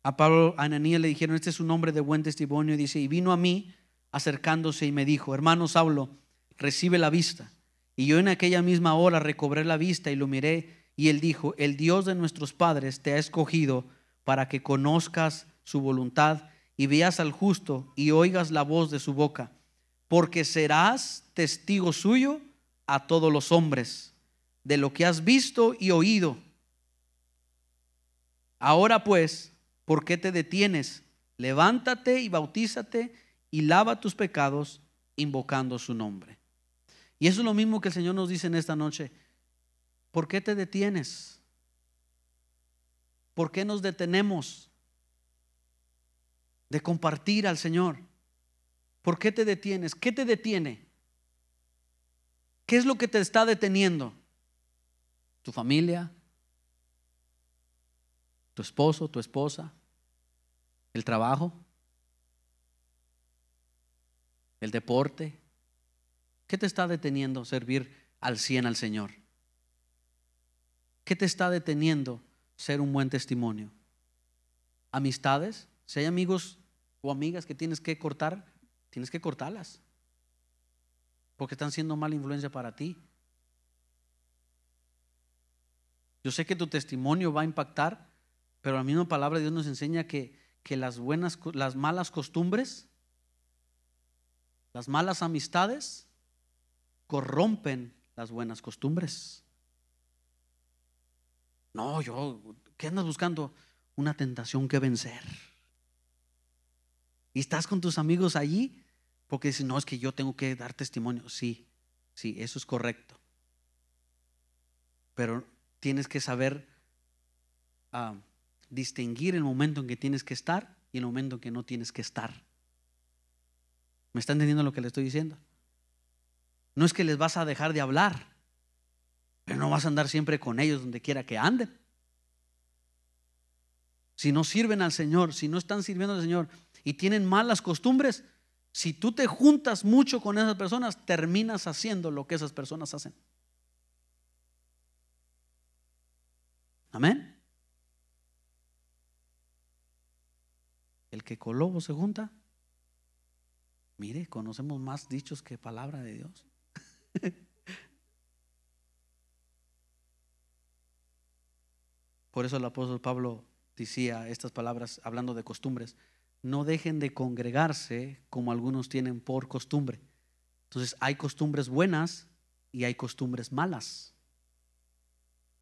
A Pablo, a Ananías le dijeron: este es un hombre de buen testimonio. Dice: y vino a mí acercándose y me dijo: hermano Saulo, recibe la vista. Y yo en aquella misma hora recobré la vista y lo miré. Y él dijo: el Dios de nuestros padres te ha escogido para que conozcas su voluntad y veas al justo y oigas la voz de su boca, porque serás testigo suyo a todos los hombres de lo que has visto y oído. Ahora pues, ¿por qué te detienes? Levántate y bautízate y lava tus pecados, invocando su nombre. Y eso es lo mismo que el Señor nos dice en esta noche. ¿Por qué te detienes? ¿Por qué nos detenemos de compartir al Señor? ¿Por qué te detienes? ¿Qué te detiene? ¿Qué es lo que te está deteniendo? ¿Tu familia? ¿Tu esposo, tu esposa? ¿El trabajo? el deporte. ¿Qué te está deteniendo servir al 100 al Señor? ¿Qué te está deteniendo ser un buen testimonio? Amistades. Si hay amigos o amigas que tienes que cortar, tienes que cortarlas, porque están siendo mala influencia para ti. Yo sé que tu testimonio va a impactar, pero la misma palabra de Dios nos enseña que las malas costumbres, las malas amistades corrompen las buenas costumbres. No, ¿qué andas buscando? Una tentación que vencer. Y estás con tus amigos allí porque dices, no, es que yo tengo que dar testimonio. Sí, eso es correcto. Pero tienes que saber distinguir el momento en que tienes que estar y el momento en que no tienes que estar. ¿Me está entendiendo lo que le estoy diciendo? No es que les vas a dejar de hablar, pero no vas a andar siempre con ellos donde quiera que anden. Si no sirven al Señor, si no están sirviendo al Señor y tienen malas costumbres, si tú te juntas mucho con esas personas, terminas haciendo lo que esas personas hacen. Amén. El que con lobo se junta. Mire, conocemos más dichos que palabra de Dios. Por eso el apóstol Pablo decía estas palabras hablando de costumbres: no dejen de congregarse como algunos tienen por costumbre. Entonces hay costumbres buenas y hay costumbres malas.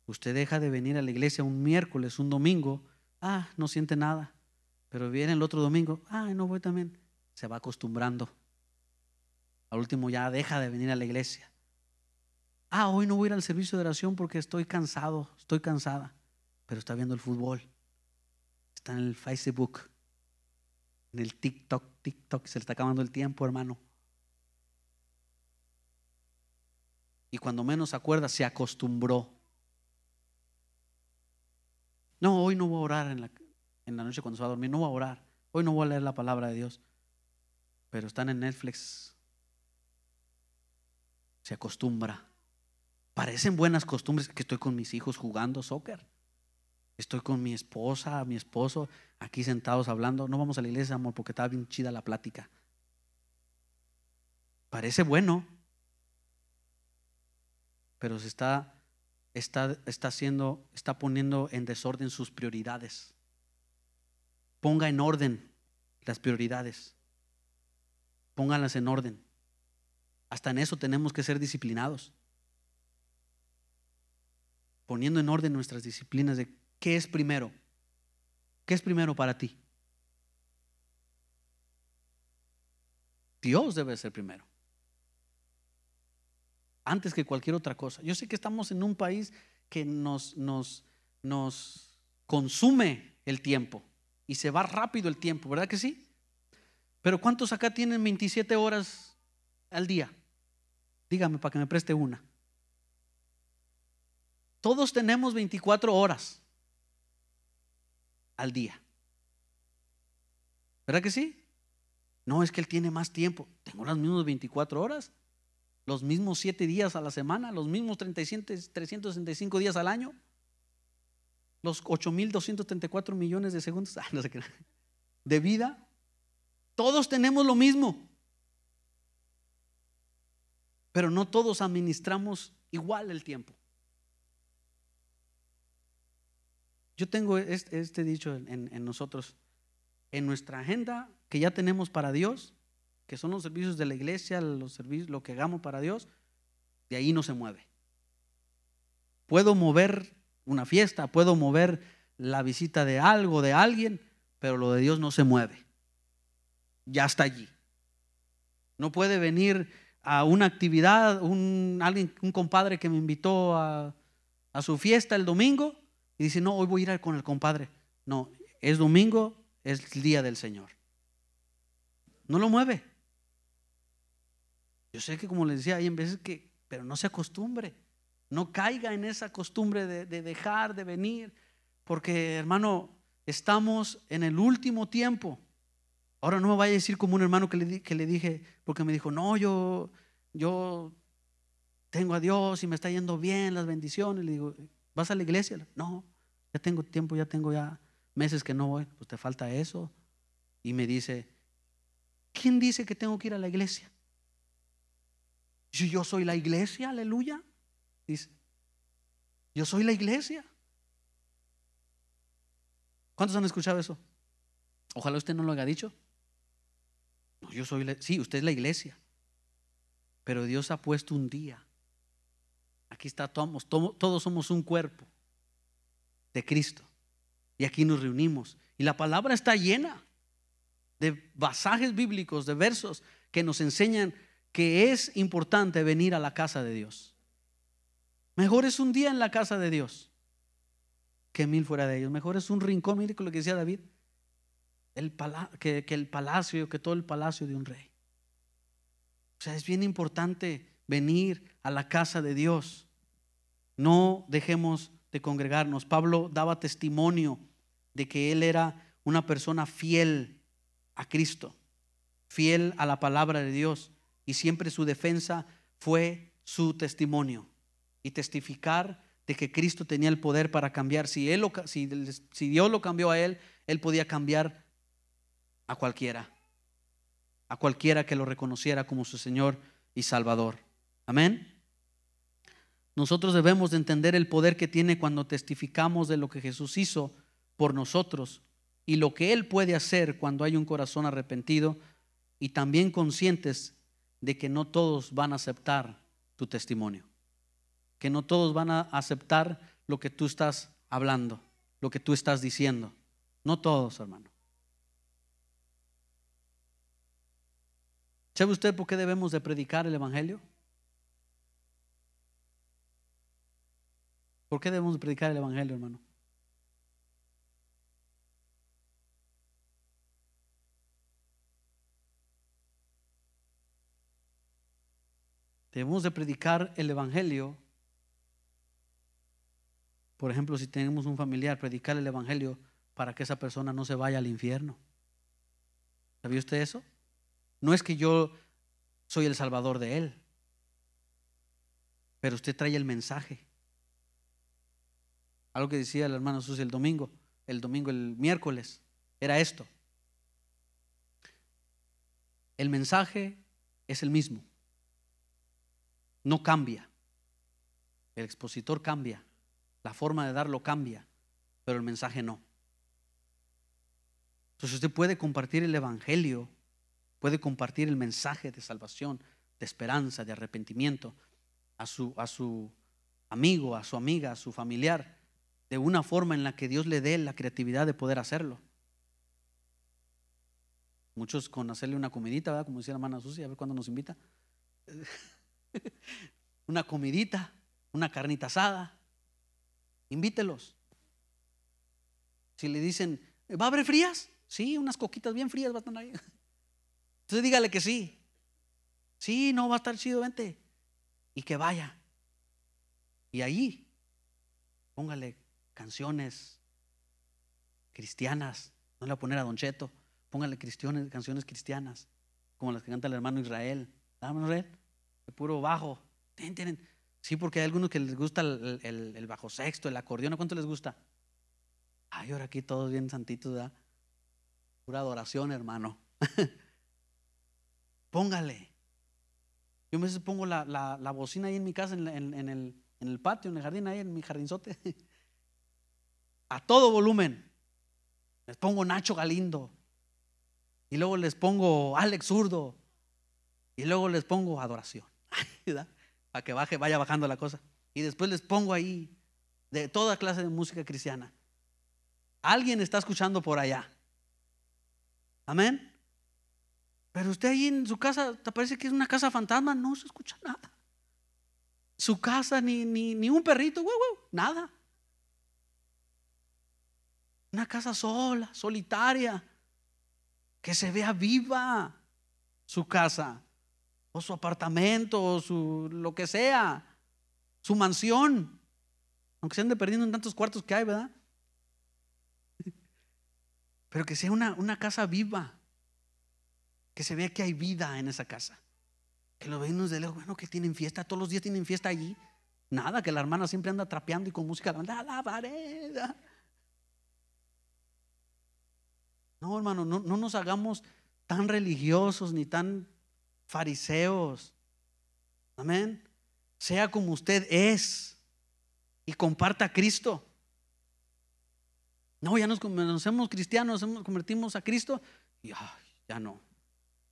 Usted deja de venir a la iglesia un miércoles, un domingo, no siente nada, pero viene el otro domingo, no voy también. Se va acostumbrando. Al último ya deja de venir a la iglesia. Hoy no voy a ir al servicio de oración porque estoy cansado, estoy cansada. Pero está viendo el fútbol, está en el Facebook, en el TikTok, se le está acabando el tiempo, hermano. Y cuando menos se acuerda, se acostumbró. No, hoy no voy a orar en la noche cuando se va a dormir, no voy a orar. Hoy no voy a leer la palabra de Dios. Pero están en Netflix. Se acostumbra. Parecen buenas costumbres, que estoy con mis hijos jugando soccer. Estoy con mi esposa, mi esposo, aquí sentados hablando. No vamos a la iglesia, amor, porque estaba bien chida la plática. Parece bueno, pero se está poniendo en desorden sus prioridades. Ponga en orden las prioridades. Pónganlas en orden. Hasta en eso tenemos que ser disciplinados. Poniendo en orden nuestras disciplinas de ¿qué es primero? ¿Qué es primero para ti? Dios debe ser primero, antes que cualquier otra cosa. Yo sé que estamos en un país que nos consume el tiempo y se va rápido el tiempo, ¿verdad que sí? Pero ¿cuántos acá tienen 27 horas al día? Dígame para que me preste una. Todos tenemos 24 horas al día, ¿verdad que sí? No, es que él tiene más tiempo. Tengo las mismas 24 horas, los mismos 7 días a la semana, los mismos 365 días al año, los 8,234 millones de segundos no sé qué, de vida. Todos tenemos lo mismo, pero no todos administramos igual el tiempo. Yo tengo este dicho en nosotros, en nuestra agenda que ya tenemos para Dios, que son los servicios de la iglesia, los servicios, lo que hagamos para Dios, de ahí no se mueve. Puedo mover una fiesta, puedo mover la visita de algo, de alguien, pero lo de Dios no se mueve. Ya está allí. No puede venir a una actividad, un compadre que me invitó a su fiesta el domingo y dice, no, hoy voy a ir con el compadre. No, es domingo, es el día del Señor. No lo mueve. Yo sé que, como les decía, hay en veces pero no se acostumbre. No caiga en esa costumbre de dejar de venir, porque, hermano, estamos en el último tiempo. Ahora no me vaya a decir como un hermano que le dije, porque me dijo, no, yo tengo a Dios y me está yendo bien, las bendiciones. Le digo, ¿vas a la iglesia? No, ya tengo tiempo, ya tengo meses que no voy. Pues te falta eso. Y me dice, ¿quién dice que tengo que ir a la iglesia? Yo soy la iglesia, aleluya. Dice, yo soy la iglesia. ¿Cuántos han escuchado eso? Ojalá usted no lo haya dicho. No, sí, usted es la iglesia. Pero Dios ha puesto un día. Aquí está, todos somos un cuerpo de Cristo. Y aquí nos reunimos. Y la palabra está llena de pasajes bíblicos, de versos que nos enseñan que es importante venir a la casa de Dios. Mejor es un día en la casa de Dios que 1000 fuera de ellos. Mejor es un rincón, mire con lo que decía David, que el palacio, que todo el palacio de un rey. O sea, es bien importante venir a la casa de Dios. No dejemos de congregarnos. Pablo daba testimonio de que él era una persona fiel a Cristo, fiel a la palabra de Dios, y siempre su defensa fue su testimonio y testificar de que Cristo tenía el poder para cambiar. Si Dios lo cambió a él podía cambiar a cualquiera que lo reconociera como su Señor y Salvador. Amén. Nosotros debemos de entender el poder que tiene cuando testificamos de lo que Jesús hizo por nosotros y lo que Él puede hacer cuando hay un corazón arrepentido, y también conscientes de que no todos van a aceptar tu testimonio, que no todos van a aceptar lo que tú estás hablando, lo que tú estás diciendo. No todos, hermano. ¿Sabe usted por qué debemos de predicar el evangelio? ¿Por qué debemos de predicar el evangelio, hermano? Debemos de predicar el evangelio. Por ejemplo, si tenemos un familiar, predicar el evangelio para que esa persona no se vaya al infierno. ¿Sabía usted eso? No es que yo soy el salvador de él, pero usted trae el mensaje. Algo que decía el hermano Susi el miércoles, era esto: el mensaje es el mismo, no cambia. El expositor cambia, la forma de darlo cambia, pero el mensaje no. Entonces usted puede compartir el evangelio, puede compartir el mensaje de salvación, de esperanza, de arrepentimiento a su amigo, a su amiga, a su familiar, de una forma en la que Dios le dé la creatividad de poder hacerlo. Muchos con hacerle una comidita, ¿verdad? Como decía la hermana Susi, a ver cuándo nos invita. Una comidita, una carnita asada, invítelos. Si le dicen, ¿va a haber frías? Sí, unas coquitas bien frías va a estar ahí. Entonces dígale que sí. Sí, no, va a estar chido, vente. Y que vaya. Y ahí póngale canciones cristianas. No le va a poner a Don Cheto. Póngale canciones cristianas, como las que canta el hermano Israel. ¿Hermano Israel? De puro bajo. Sí, porque hay algunos que les gusta el bajo sexto, el acordeón. ¿Cuánto les gusta? Ay, ahora aquí todos bien santitos, ¿verdad? Pura adoración, hermano. Póngale. Yo a veces pongo la bocina ahí en mi casa, en el patio, en el jardín, ahí en mi jardinzote, a todo volumen. Les pongo Nacho Galindo, y luego les pongo Alex Zurdo, y luego les pongo adoración, ¿verdad? Para que vaya bajando la cosa. Y después les pongo ahí de toda clase de música cristiana. Alguien está escuchando por allá. Amén. Pero usted ahí en su casa, ¿te parece que es una casa fantasma? No se escucha nada. Su casa, ni un perrito, nada. Una casa sola, solitaria, que se vea viva su casa, o su apartamento, o lo que sea, su mansión, aunque se ande perdiendo en tantos cuartos que hay, ¿verdad? Pero que sea una casa viva, que se vea que hay vida en esa casa. Que lo ven de lejos, bueno, que tienen fiesta, todos los días tienen fiesta allí. Nada, que la hermana siempre anda trapeando y con música la pared. No, hermano, no nos hagamos tan religiosos ni tan fariseos. Amén. Sea como usted es y comparta a Cristo. No, ya nos hacemos cristianos, nos convertimos a Cristo y ya no.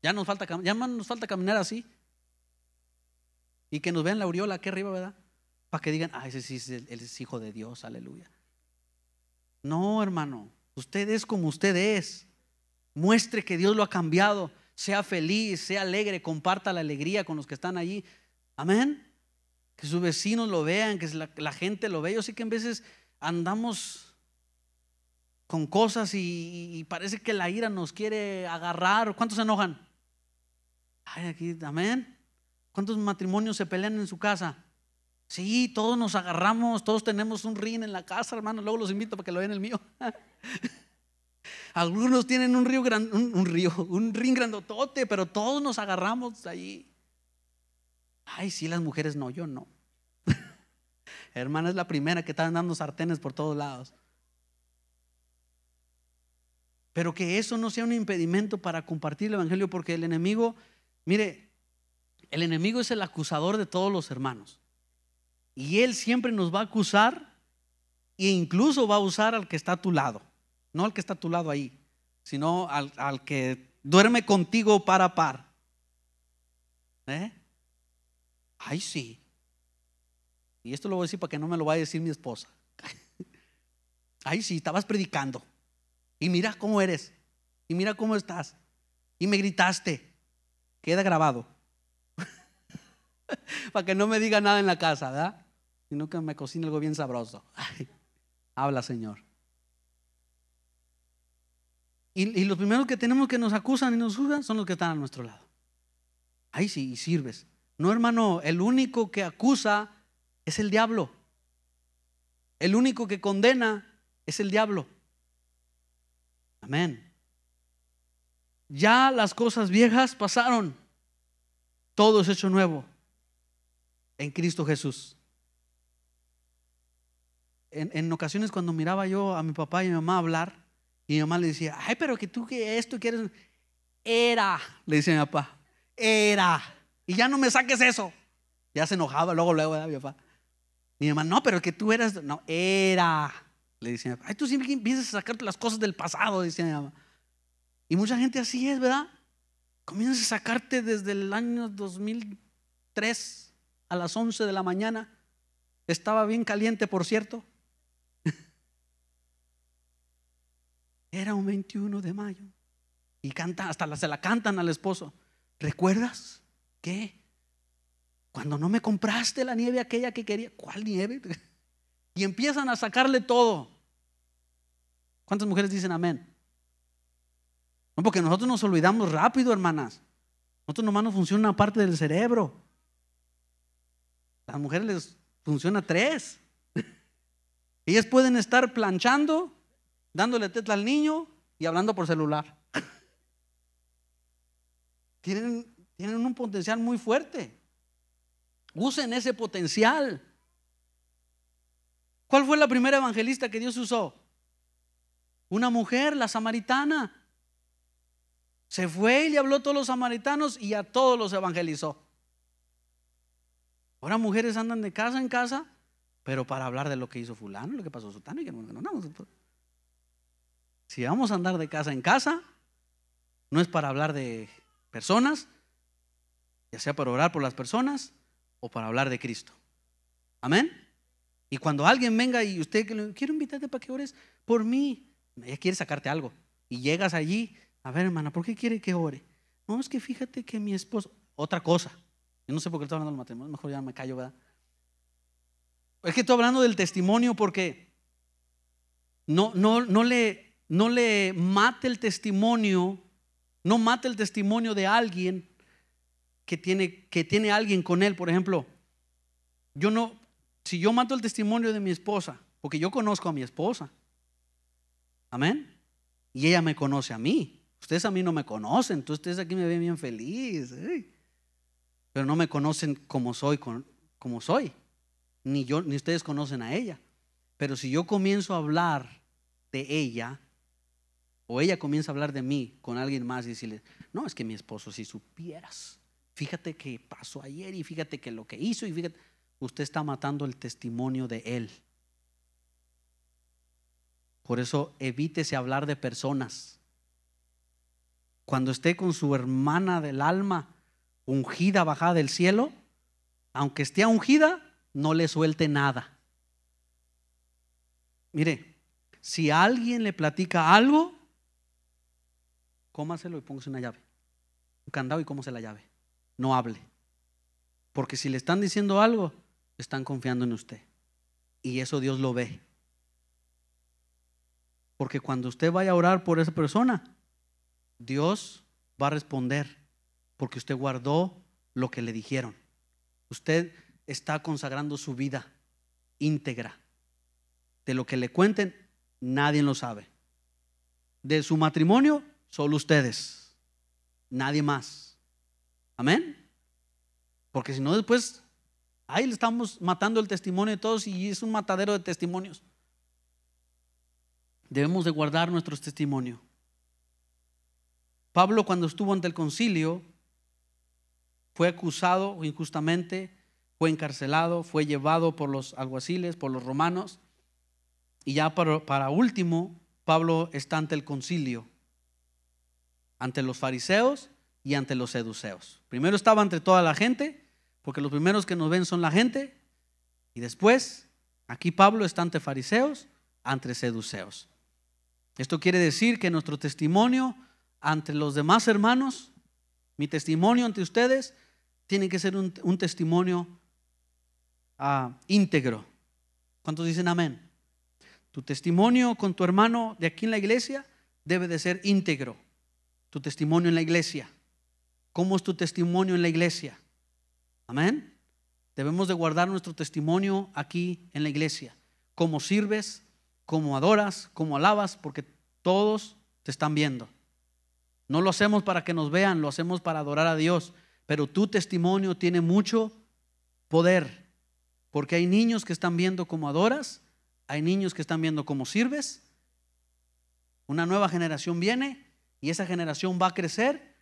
Ya nos falta caminar así. Y que nos vean la aureola aquí arriba, ¿verdad? Para que digan, ese sí él es hijo de Dios, aleluya. No, hermano, usted es como usted es. Muestre que Dios lo ha cambiado. Sea feliz, sea alegre, comparta la alegría con los que están allí. Amén. Que sus vecinos lo vean, que la gente lo vea. Yo sé que en veces andamos con cosas y parece que la ira nos quiere agarrar. ¿Cuántos se enojan? Ay, aquí, amén. ¿Cuántos matrimonios se pelean en su casa? Sí, todos nos agarramos, todos tenemos un ring en la casa, hermano. Luego los invito para que lo vean el mío. Algunos tienen un ring grandotote, pero todos nos agarramos ahí. Ay, sí, las mujeres no, yo no. Hermana, es la primera que están dando sartenes por todos lados. Pero que eso no sea un impedimento para compartir el evangelio, porque el enemigo, mire, el enemigo es el acusador de todos los hermanos. Y él siempre nos va a acusar e incluso va a usar al que está a tu lado. No al que está a tu lado ahí, sino al que duerme contigo par a par. Ay, sí. Y esto lo voy a decir para que no me lo vaya a decir mi esposa. Ay, sí, estabas predicando. Y mira cómo eres. Y mira cómo estás. Y me gritaste. Queda grabado. Para que no me diga nada en la casa, ¿verdad? Sino que me cocine algo bien sabroso. Ay, habla, Señor. Y los primeros que tenemos que nos acusan y nos juzgan son los que están a nuestro lado. Ahí sí, y sirves. No, hermano, el único que acusa es el diablo. El único que condena es el diablo. Amén. Ya las cosas viejas pasaron. Todo es hecho nuevo en Cristo Jesús. En ocasiones cuando miraba yo a mi papá y a mi mamá hablar, y mi mamá le decía, ay, pero que tú que esto quieres. Era, le dice mi papá, era. Y ya no me saques eso. Ya se enojaba luego, ¿verdad, mi papá? Mi mamá, no, pero que tú eras, no, era. Le dice mi papá, ay, tú siempre empiezas a sacarte las cosas del pasado, dice mi mamá. Y mucha gente así es, ¿verdad? Comienzas a sacarte desde el año 2003 a las 11 de la mañana. Estaba bien caliente, por cierto. Era un 21 de mayo. Y cantan, hasta se la cantan al esposo. ¿Recuerdas qué? Cuando no me compraste la nieve aquella que quería. ¿Cuál nieve? Y empiezan a sacarle todo. ¿Cuántas mujeres dicen amén? No, porque nosotros nos olvidamos rápido, hermanas. Nosotros nomás nos funciona una parte del cerebro. Las mujeres les funciona 3. Ellas pueden estar planchando, dándole teta al niño y hablando por celular. Tienen un potencial muy fuerte. Usen ese potencial. ¿Cuál fue la primera evangelista que Dios usó? Una mujer, la samaritana. Se fue y le habló a todos los samaritanos y a todos los evangelizó. Ahora mujeres andan de casa en casa, pero para hablar de lo que hizo fulano, lo que pasó sutano y que no. Si vamos a andar de casa en casa, no es para hablar de personas, ya sea para orar por las personas o para hablar de Cristo. Amén. Y cuando alguien venga y usted quiero invitarte para que ores por mí, ella quiere sacarte algo y llegas allí, a ver, hermana, ¿por qué quiere que ore? No, es que fíjate que mi esposo, otra cosa. Yo no sé por qué estoy hablando del matrimonio, mejor ya me callo, ¿verdad? Es que estoy hablando del testimonio porque no le mate el testimonio, no mate el testimonio de alguien que tiene alguien con él. Por ejemplo, si yo mato el testimonio de mi esposa, porque yo conozco a mi esposa, amén, y ella me conoce a mí. ustedes a mí no me conocen, ustedes aquí me ven bien feliz, pero no me conocen como soy, ni yo ni ustedes conocen a ella. Pero si yo comienzo a hablar de ella, o ella comienza a hablar de mí con alguien más y decirle, no, es que mi esposo, si supieras, fíjate que pasó ayer y fíjate que lo que hizo y fíjate, usted está matando el testimonio de él. Por eso evítese hablar de personas. Cuando esté con su hermana del alma ungida, bajada del cielo, aunque esté ungida, no le suelte nada. Mire, si alguien le platica algo, cómaselo y póngase una llave, un candado y cómase la llave. No hable, porque si le están diciendo algo, están confiando en usted, y eso Dios lo ve. Porque cuando usted vaya a orar por esa persona, Dios va a responder, porque usted guardó lo que le dijeron. Usted está consagrando su vida íntegra. De lo que le cuenten, nadie lo sabe. De su matrimonio, solo ustedes, nadie más. Amén. Porque si no, después ahí le estamos matando el testimonio de todos y es un matadero de testimonios. Debemos de guardar nuestros testimonios. Pablo, cuando estuvo ante el concilio, fue acusado injustamente, fue encarcelado, fue llevado por los alguaciles, por los romanos, y ya para último, Pablo está ante el concilio, ante los fariseos y ante los seduceos. Primero estaba ante toda la gente, porque los primeros que nos ven son la gente, y después aquí Pablo está ante fariseos, ante seduceos. Esto quiere decir que nuestro testimonio ante los demás hermanos, mi testimonio ante ustedes, tiene que ser un testimonio íntegro. ¿Cuántos dicen amén? Tu testimonio con tu hermano de aquí en la iglesia debe de ser íntegro. Tu testimonio en la iglesia. ¿Cómo es tu testimonio en la iglesia? Amén. Debemos de guardar nuestro testimonio aquí en la iglesia. Cómo sirves, cómo adoras, cómo alabas, porque todos te están viendo. No lo hacemos para que nos vean, lo hacemos para adorar a Dios. Pero tu testimonio tiene mucho poder, porque hay niños que están viendo cómo adoras, hay niños que están viendo cómo sirves. Una nueva generación viene y esa generación va a crecer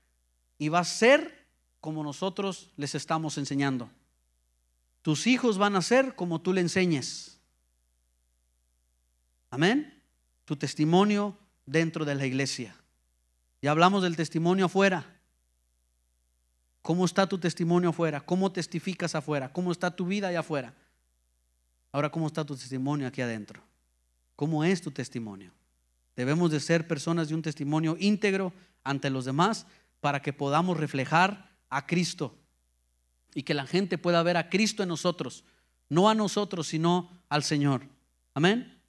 y va a ser como nosotros les estamos enseñando. Tus hijos van a ser como tú le enseñes. Amén. Tu testimonio dentro de la iglesia. Ya hablamos del testimonio afuera. ¿Cómo está tu testimonio afuera? ¿Cómo testificas afuera? ¿Cómo está tu vida allá afuera? Ahora, ¿cómo está tu testimonio aquí adentro? ¿Cómo es tu testimonio? Debemos de ser personas de un testimonio íntegro ante los demás para que podamos reflejar a Cristo y que la gente pueda ver a Cristo en nosotros, no a nosotros, sino al Señor. Amén.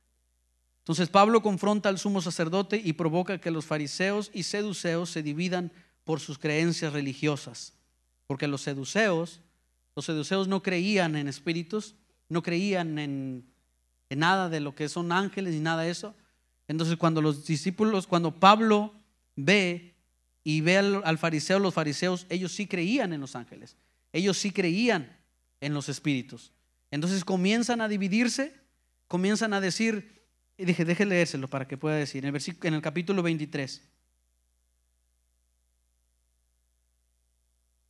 Entonces Pablo confronta al sumo sacerdote y provoca que los fariseos y seduceos se dividan por sus creencias religiosas, porque los seduceos no creían en espíritus, no creían en nada de lo que son ángeles ni nada de eso. Entonces cuando Pablo ve al fariseo, los fariseos, ellos sí creían en los ángeles, ellos sí creían en los espíritus. Entonces comienzan a dividirse, comienzan a decir, y deje leérselo para que pueda decir, en el capítulo 23.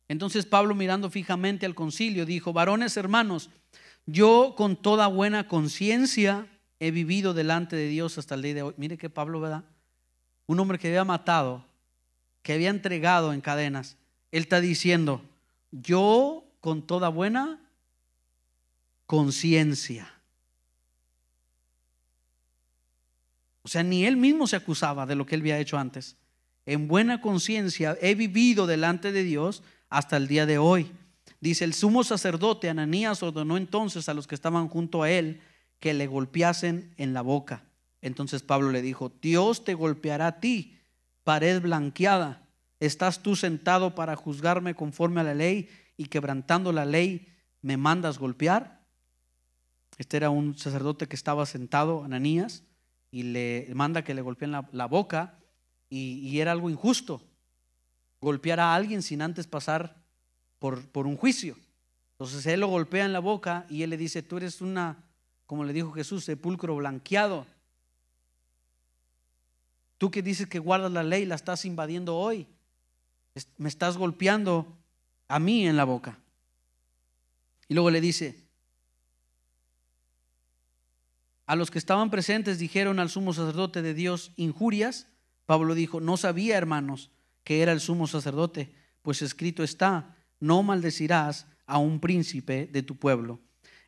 Entonces Pablo, mirando fijamente al concilio, dijo: varones hermanos, yo con toda buena conciencia he vivido delante de Dios hasta el día de hoy. Mire que Pablo, ¿verdad? Un hombre que había matado, que había entregado en cadenas, él está diciendo: yo con toda buena conciencia. O sea, ni él mismo se acusaba de lo que él había hecho antes. En buena conciencia he vivido delante de Dios hasta el día de hoy. Dice: el sumo sacerdote Ananías ordenó entonces a los que estaban junto a él que le golpeasen en la boca. Entonces Pablo le dijo: Dios te golpeará a ti, pared blanqueada. ¿Estás tú sentado para juzgarme conforme a la ley y quebrantando la ley me mandas golpear? Este era un sacerdote que estaba sentado, Ananías, y le manda que le golpeen la boca. y era algo injusto golpear a alguien sin antes pasar por un juicio. Entonces él lo golpea en la boca y él le dice: tú eres como le dijo Jesús, sepulcro blanqueado. Tú que dices que guardas la ley, la estás invadiendo hoy. Me estás golpeando a mí en la boca. Y luego le dice: a los que estaban presentes dijeron al sumo sacerdote de Dios injurias. Pablo dijo: no sabía, hermanos, que era el sumo sacerdote, pues escrito está: no maldecirás a un príncipe de tu pueblo.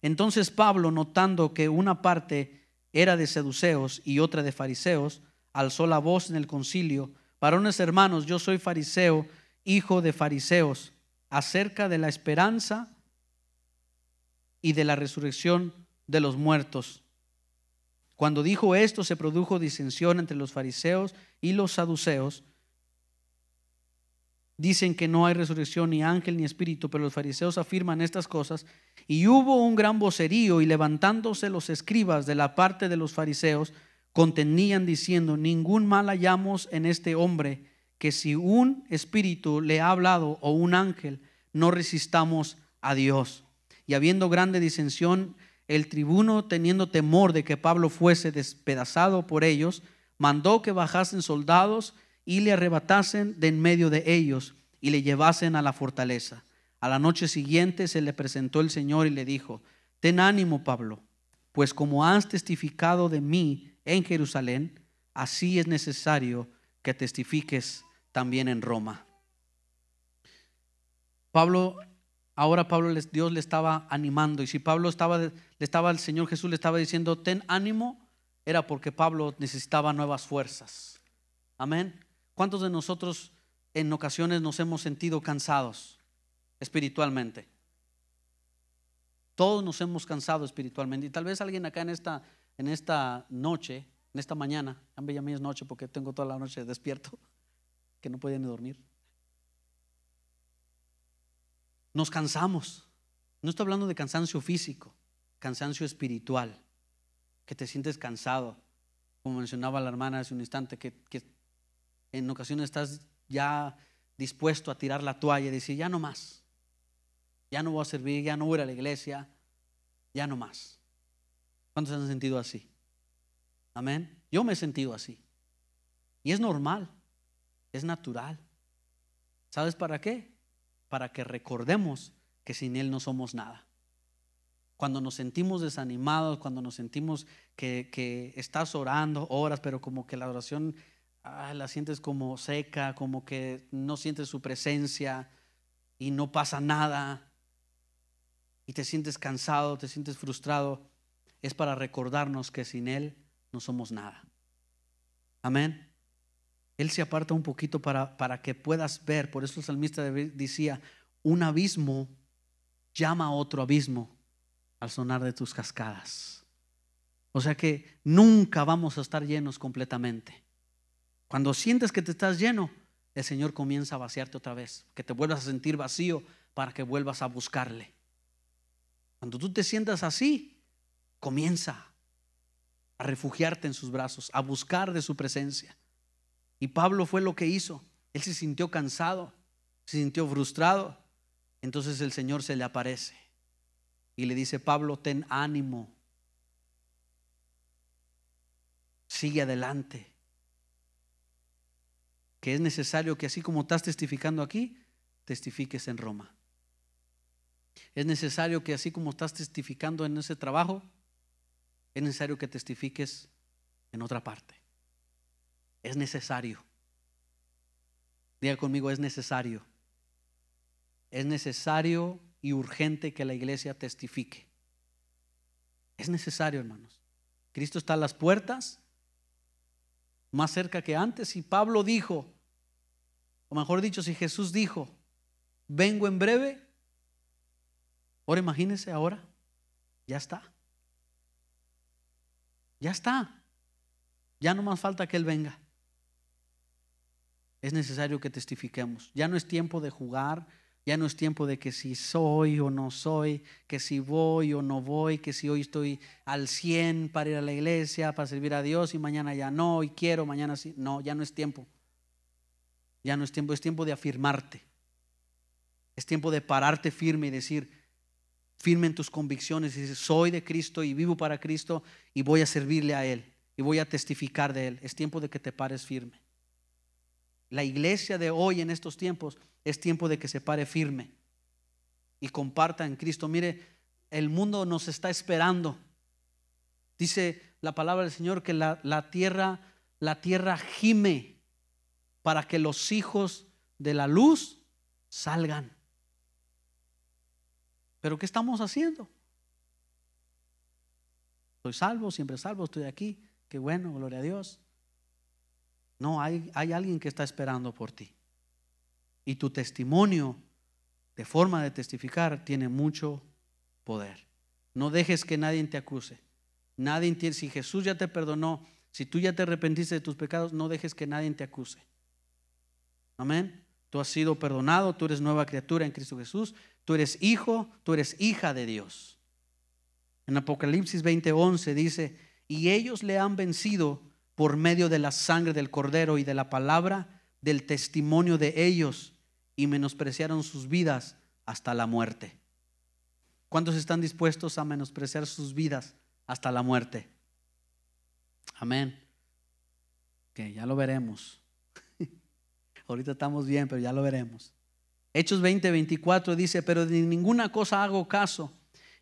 Entonces Pablo, notando que una parte era de saduceos y otra de fariseos, alzó la voz en el concilio: varones hermanos, yo soy fariseo, hijo de fariseos, acerca de la esperanza y de la resurrección de los muertos. Cuando dijo esto, se produjo disensión entre los fariseos y los saduceos. Dicen que no hay resurrección, ni ángel, ni espíritu, pero los fariseos afirman estas cosas. Y hubo un gran vocerío, y levantándose los escribas de la parte de los fariseos, contenían diciendo: ningún mal hallamos en este hombre, que si un espíritu le ha hablado o un ángel, no resistamos a Dios. Y habiendo grande disensión, el tribuno, teniendo temor de que Pablo fuese despedazado por ellos, mandó que bajasen soldados y le arrebatasen de en medio de ellos y le llevasen a la fortaleza. A la noche siguiente se le presentó el Señor y le dijo: ten ánimo, Pablo, pues como has testificado de mí en Jerusalén, así es necesario que testifiques también en Roma. Ahora Dios le estaba animando, y si Pablo el Señor Jesús le estaba diciendo ten ánimo, era porque Pablo necesitaba nuevas fuerzas. Amén. ¿Cuántos de nosotros en ocasiones nos hemos sentido cansados espiritualmente? Todos nos hemos cansado espiritualmente, y tal vez alguien acá en esta noche, en esta mañana, ya me es noche porque tengo toda la noche despierto, que no podía ni dormir. Nos cansamos. No estoy hablando de cansancio físico, cansancio espiritual, que te sientes cansado, como mencionaba la hermana hace un instante, que en ocasiones estás ya dispuesto a tirar la toalla y decir: ya no más, ya no voy a servir, ya no voy a ir a la iglesia, ya no más. ¿Cuántos se han sentido así? Amén. Yo me he sentido así, y es normal, es natural. ¿Sabes para qué? Para que recordemos que sin Él no somos nada. Cuando nos sentimos desanimados, cuando nos sentimos que estás orando, oras, pero como que la oración la sientes como seca, como que no sientes su presencia y no pasa nada, y te sientes cansado, te sientes frustrado, es para recordarnos que sin Él no somos nada. Amén. Él se aparta un poquito para que puedas ver. Por eso el salmista decía: un abismo llama a otro abismo al sonar de tus cascadas. O sea que nunca vamos a estar llenos completamente. Cuando sientes que te estás lleno, el Señor comienza a vaciarte otra vez, que te vuelvas a sentir vacío para que vuelvas a buscarle. Cuando tú te sientas así, comienza a refugiarte en sus brazos, a buscar de su presencia. Y Pablo fue lo que hizo. Él se sintió cansado, se sintió frustrado. Entonces el Señor se le aparece y le dice: Pablo, ten ánimo, sigue adelante, que es necesario que así como estás testificando aquí, testifiques en Roma. Es necesario que así como estás testificando en ese trabajo, es necesario que testifiques en otra parte. Es necesario. Diga conmigo: es necesario. Es necesario y urgente que la iglesia testifique. Es necesario, hermanos. Cristo está a las puertas, más cerca que antes. Y Pablo dijo, o mejor dicho, si Jesús dijo: vengo en breve, ahora imagínense, ahora ya está. Ya está. Ya no más falta que Él venga. Es necesario que testifiquemos. Ya no es tiempo de jugar, ya no es tiempo de que si soy o no soy, que si voy o no voy, que si hoy estoy al 100 para ir a la iglesia, para servir a Dios, y mañana ya no, y quiero, mañana sí. No, ya no es tiempo. Ya no es tiempo, es tiempo de afirmarte. Es tiempo de pararte firme y decir, firme en tus convicciones, y decir, soy de Cristo y vivo para Cristo y voy a servirle a Él y voy a testificar de Él. Es tiempo de que te pares firme. La iglesia de hoy en estos tiempos es tiempo de que se pare firme y comparta en Cristo. Mire, el mundo nos está esperando. Dice la palabra del Señor que la tierra gime para que los hijos de la luz salgan. Pero ¿qué estamos haciendo? Soy salvo, siempre salvo, estoy aquí. Qué bueno, gloria a Dios. No, hay alguien que está esperando por ti. Y tu testimonio, de forma de testificar, tiene mucho poder. No dejes que nadie te acuse. Si Jesús ya te perdonó, si tú ya te arrepentiste de tus pecados, no dejes que nadie te acuse. Amén. Tú has sido perdonado, tú eres nueva criatura en Cristo Jesús, tú eres hijo, tú eres hija de Dios. En Apocalipsis 20:11 dice, y ellos le han vencido por medio de la sangre del Cordero y de la palabra del testimonio de ellos, y menospreciaron sus vidas hasta la muerte. ¿Cuántos están dispuestos a menospreciar sus vidas hasta la muerte? Amén. Que ya lo veremos. Ahorita estamos bien, pero ya lo veremos. Hechos 20:24 dice, pero de ninguna cosa hago caso,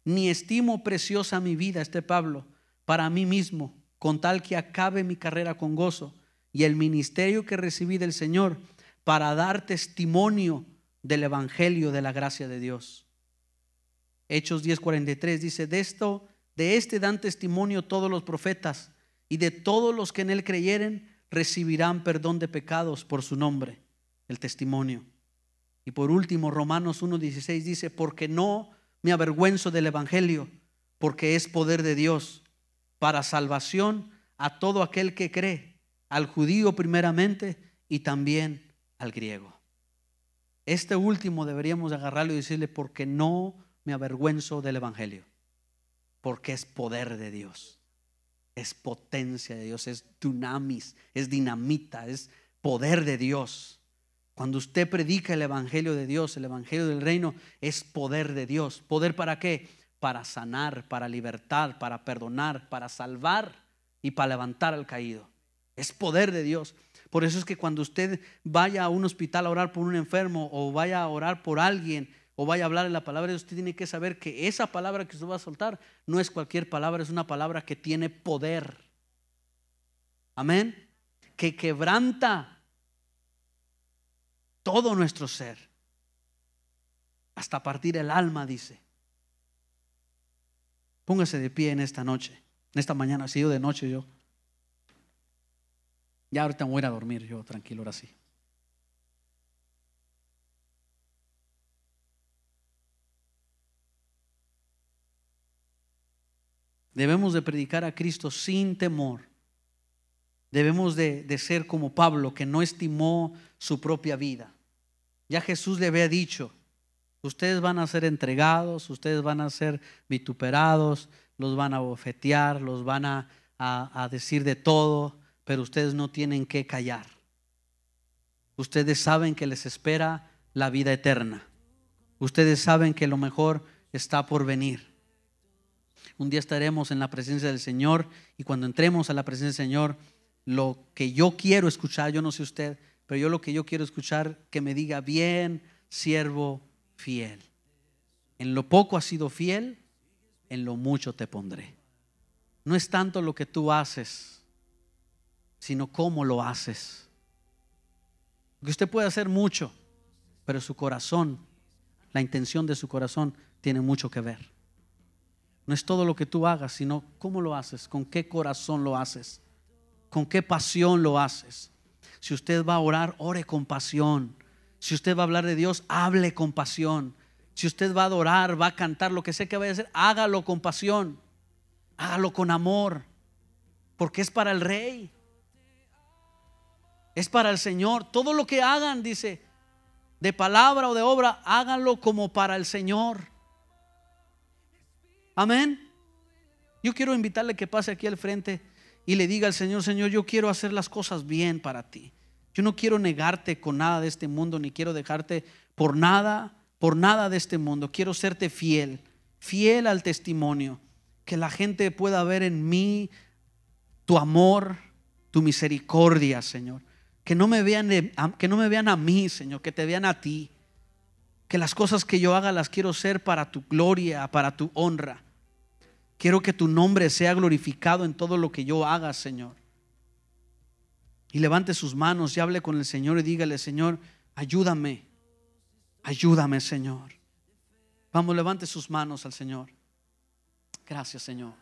ni estimo preciosa mi vida, Pablo, para mí mismo, con tal que acabe mi carrera con gozo y el ministerio que recibí del Señor, para dar testimonio del evangelio de la gracia de Dios. Hechos 10:43 dice, de este dan testimonio todos los profetas, y de todos los que en él creyeren recibirán perdón de pecados por su nombre. El testimonio. Y por último, Romanos 1:16 dice, porque no me avergüenzo del evangelio, porque es poder de Dios para salvación a todo aquel que cree, al judío primeramente y también al griego. Este último deberíamos agarrarlo y decirle, porque no me avergüenzo del evangelio, porque es poder de Dios. Es potencia de Dios, es dunamis, es dinamita, es poder de Dios. Cuando usted predica el evangelio de Dios, el evangelio del reino, es poder de Dios. ¿Poder para qué? Para sanar, para libertar, para perdonar, para salvar y para levantar al caído. Es poder de Dios. Por eso es que cuando usted vaya a un hospital a orar por un enfermo, o vaya a orar por alguien, o vaya a hablar en la palabra de Dios, usted tiene que saber que esa palabra que usted va a soltar no es cualquier palabra, es una palabra que tiene poder. Amén. Que quebranta todo nuestro ser, hasta partir el alma, dice. Póngase de pie en esta noche, en esta mañana. Ha sido de noche yo. Ya ahorita me voy a ir a dormir yo, tranquilo, ahora sí. Debemos de predicar a Cristo sin temor. Debemos de ser como Pablo, que no estimó su propia vida. Ya Jesús le había dicho, ustedes van a ser entregados, ustedes van a ser vituperados, los van a bofetear, los van a decir de todo, pero ustedes no tienen que callar. Ustedes saben que les espera la vida eterna. Ustedes saben que lo mejor está por venir. Un día estaremos en la presencia del Señor, y cuando entremos a la presencia del Señor, lo que yo quiero escuchar, yo no sé usted, pero lo que yo quiero escuchar, que me diga, bien, siervo fiel. En lo poco has sido fiel, en lo mucho te pondré. No es tanto lo que tú haces, sino cómo lo haces. Porque usted puede hacer mucho, pero su corazón, la intención de su corazón tiene mucho que ver. No es todo lo que tú hagas, sino cómo lo haces, con qué corazón lo haces, con qué pasión lo haces. Si usted va a orar, ore con pasión. Si usted va a hablar de Dios, hable con pasión. Si usted va a adorar, va a cantar, lo que sea que vaya a hacer, hágalo con pasión, hágalo con amor, porque es para el Rey, es para el Señor. Todo lo que hagan, dice, de palabra o de obra, háganlo como para el Señor. Amén. Yo quiero invitarle que pase aquí al frente y le diga al Señor, Señor, yo quiero hacer las cosas bien para ti. Yo no quiero negarte con nada de este mundo, ni quiero dejarte por nada de este mundo. Quiero serte fiel, fiel al testimonio, que la gente pueda ver en mí tu amor, tu misericordia, Señor. Que no me vean a mí, Señor, que te vean a ti. Que las cosas que yo haga las quiero hacer para tu gloria, para tu honra. Quiero que tu nombre sea glorificado en todo lo que yo haga, Señor. Y levante sus manos y hable con el Señor y dígale: Señor, ayúdame, ayúdame, Señor. Vamos, levante sus manos al Señor. Gracias, Señor.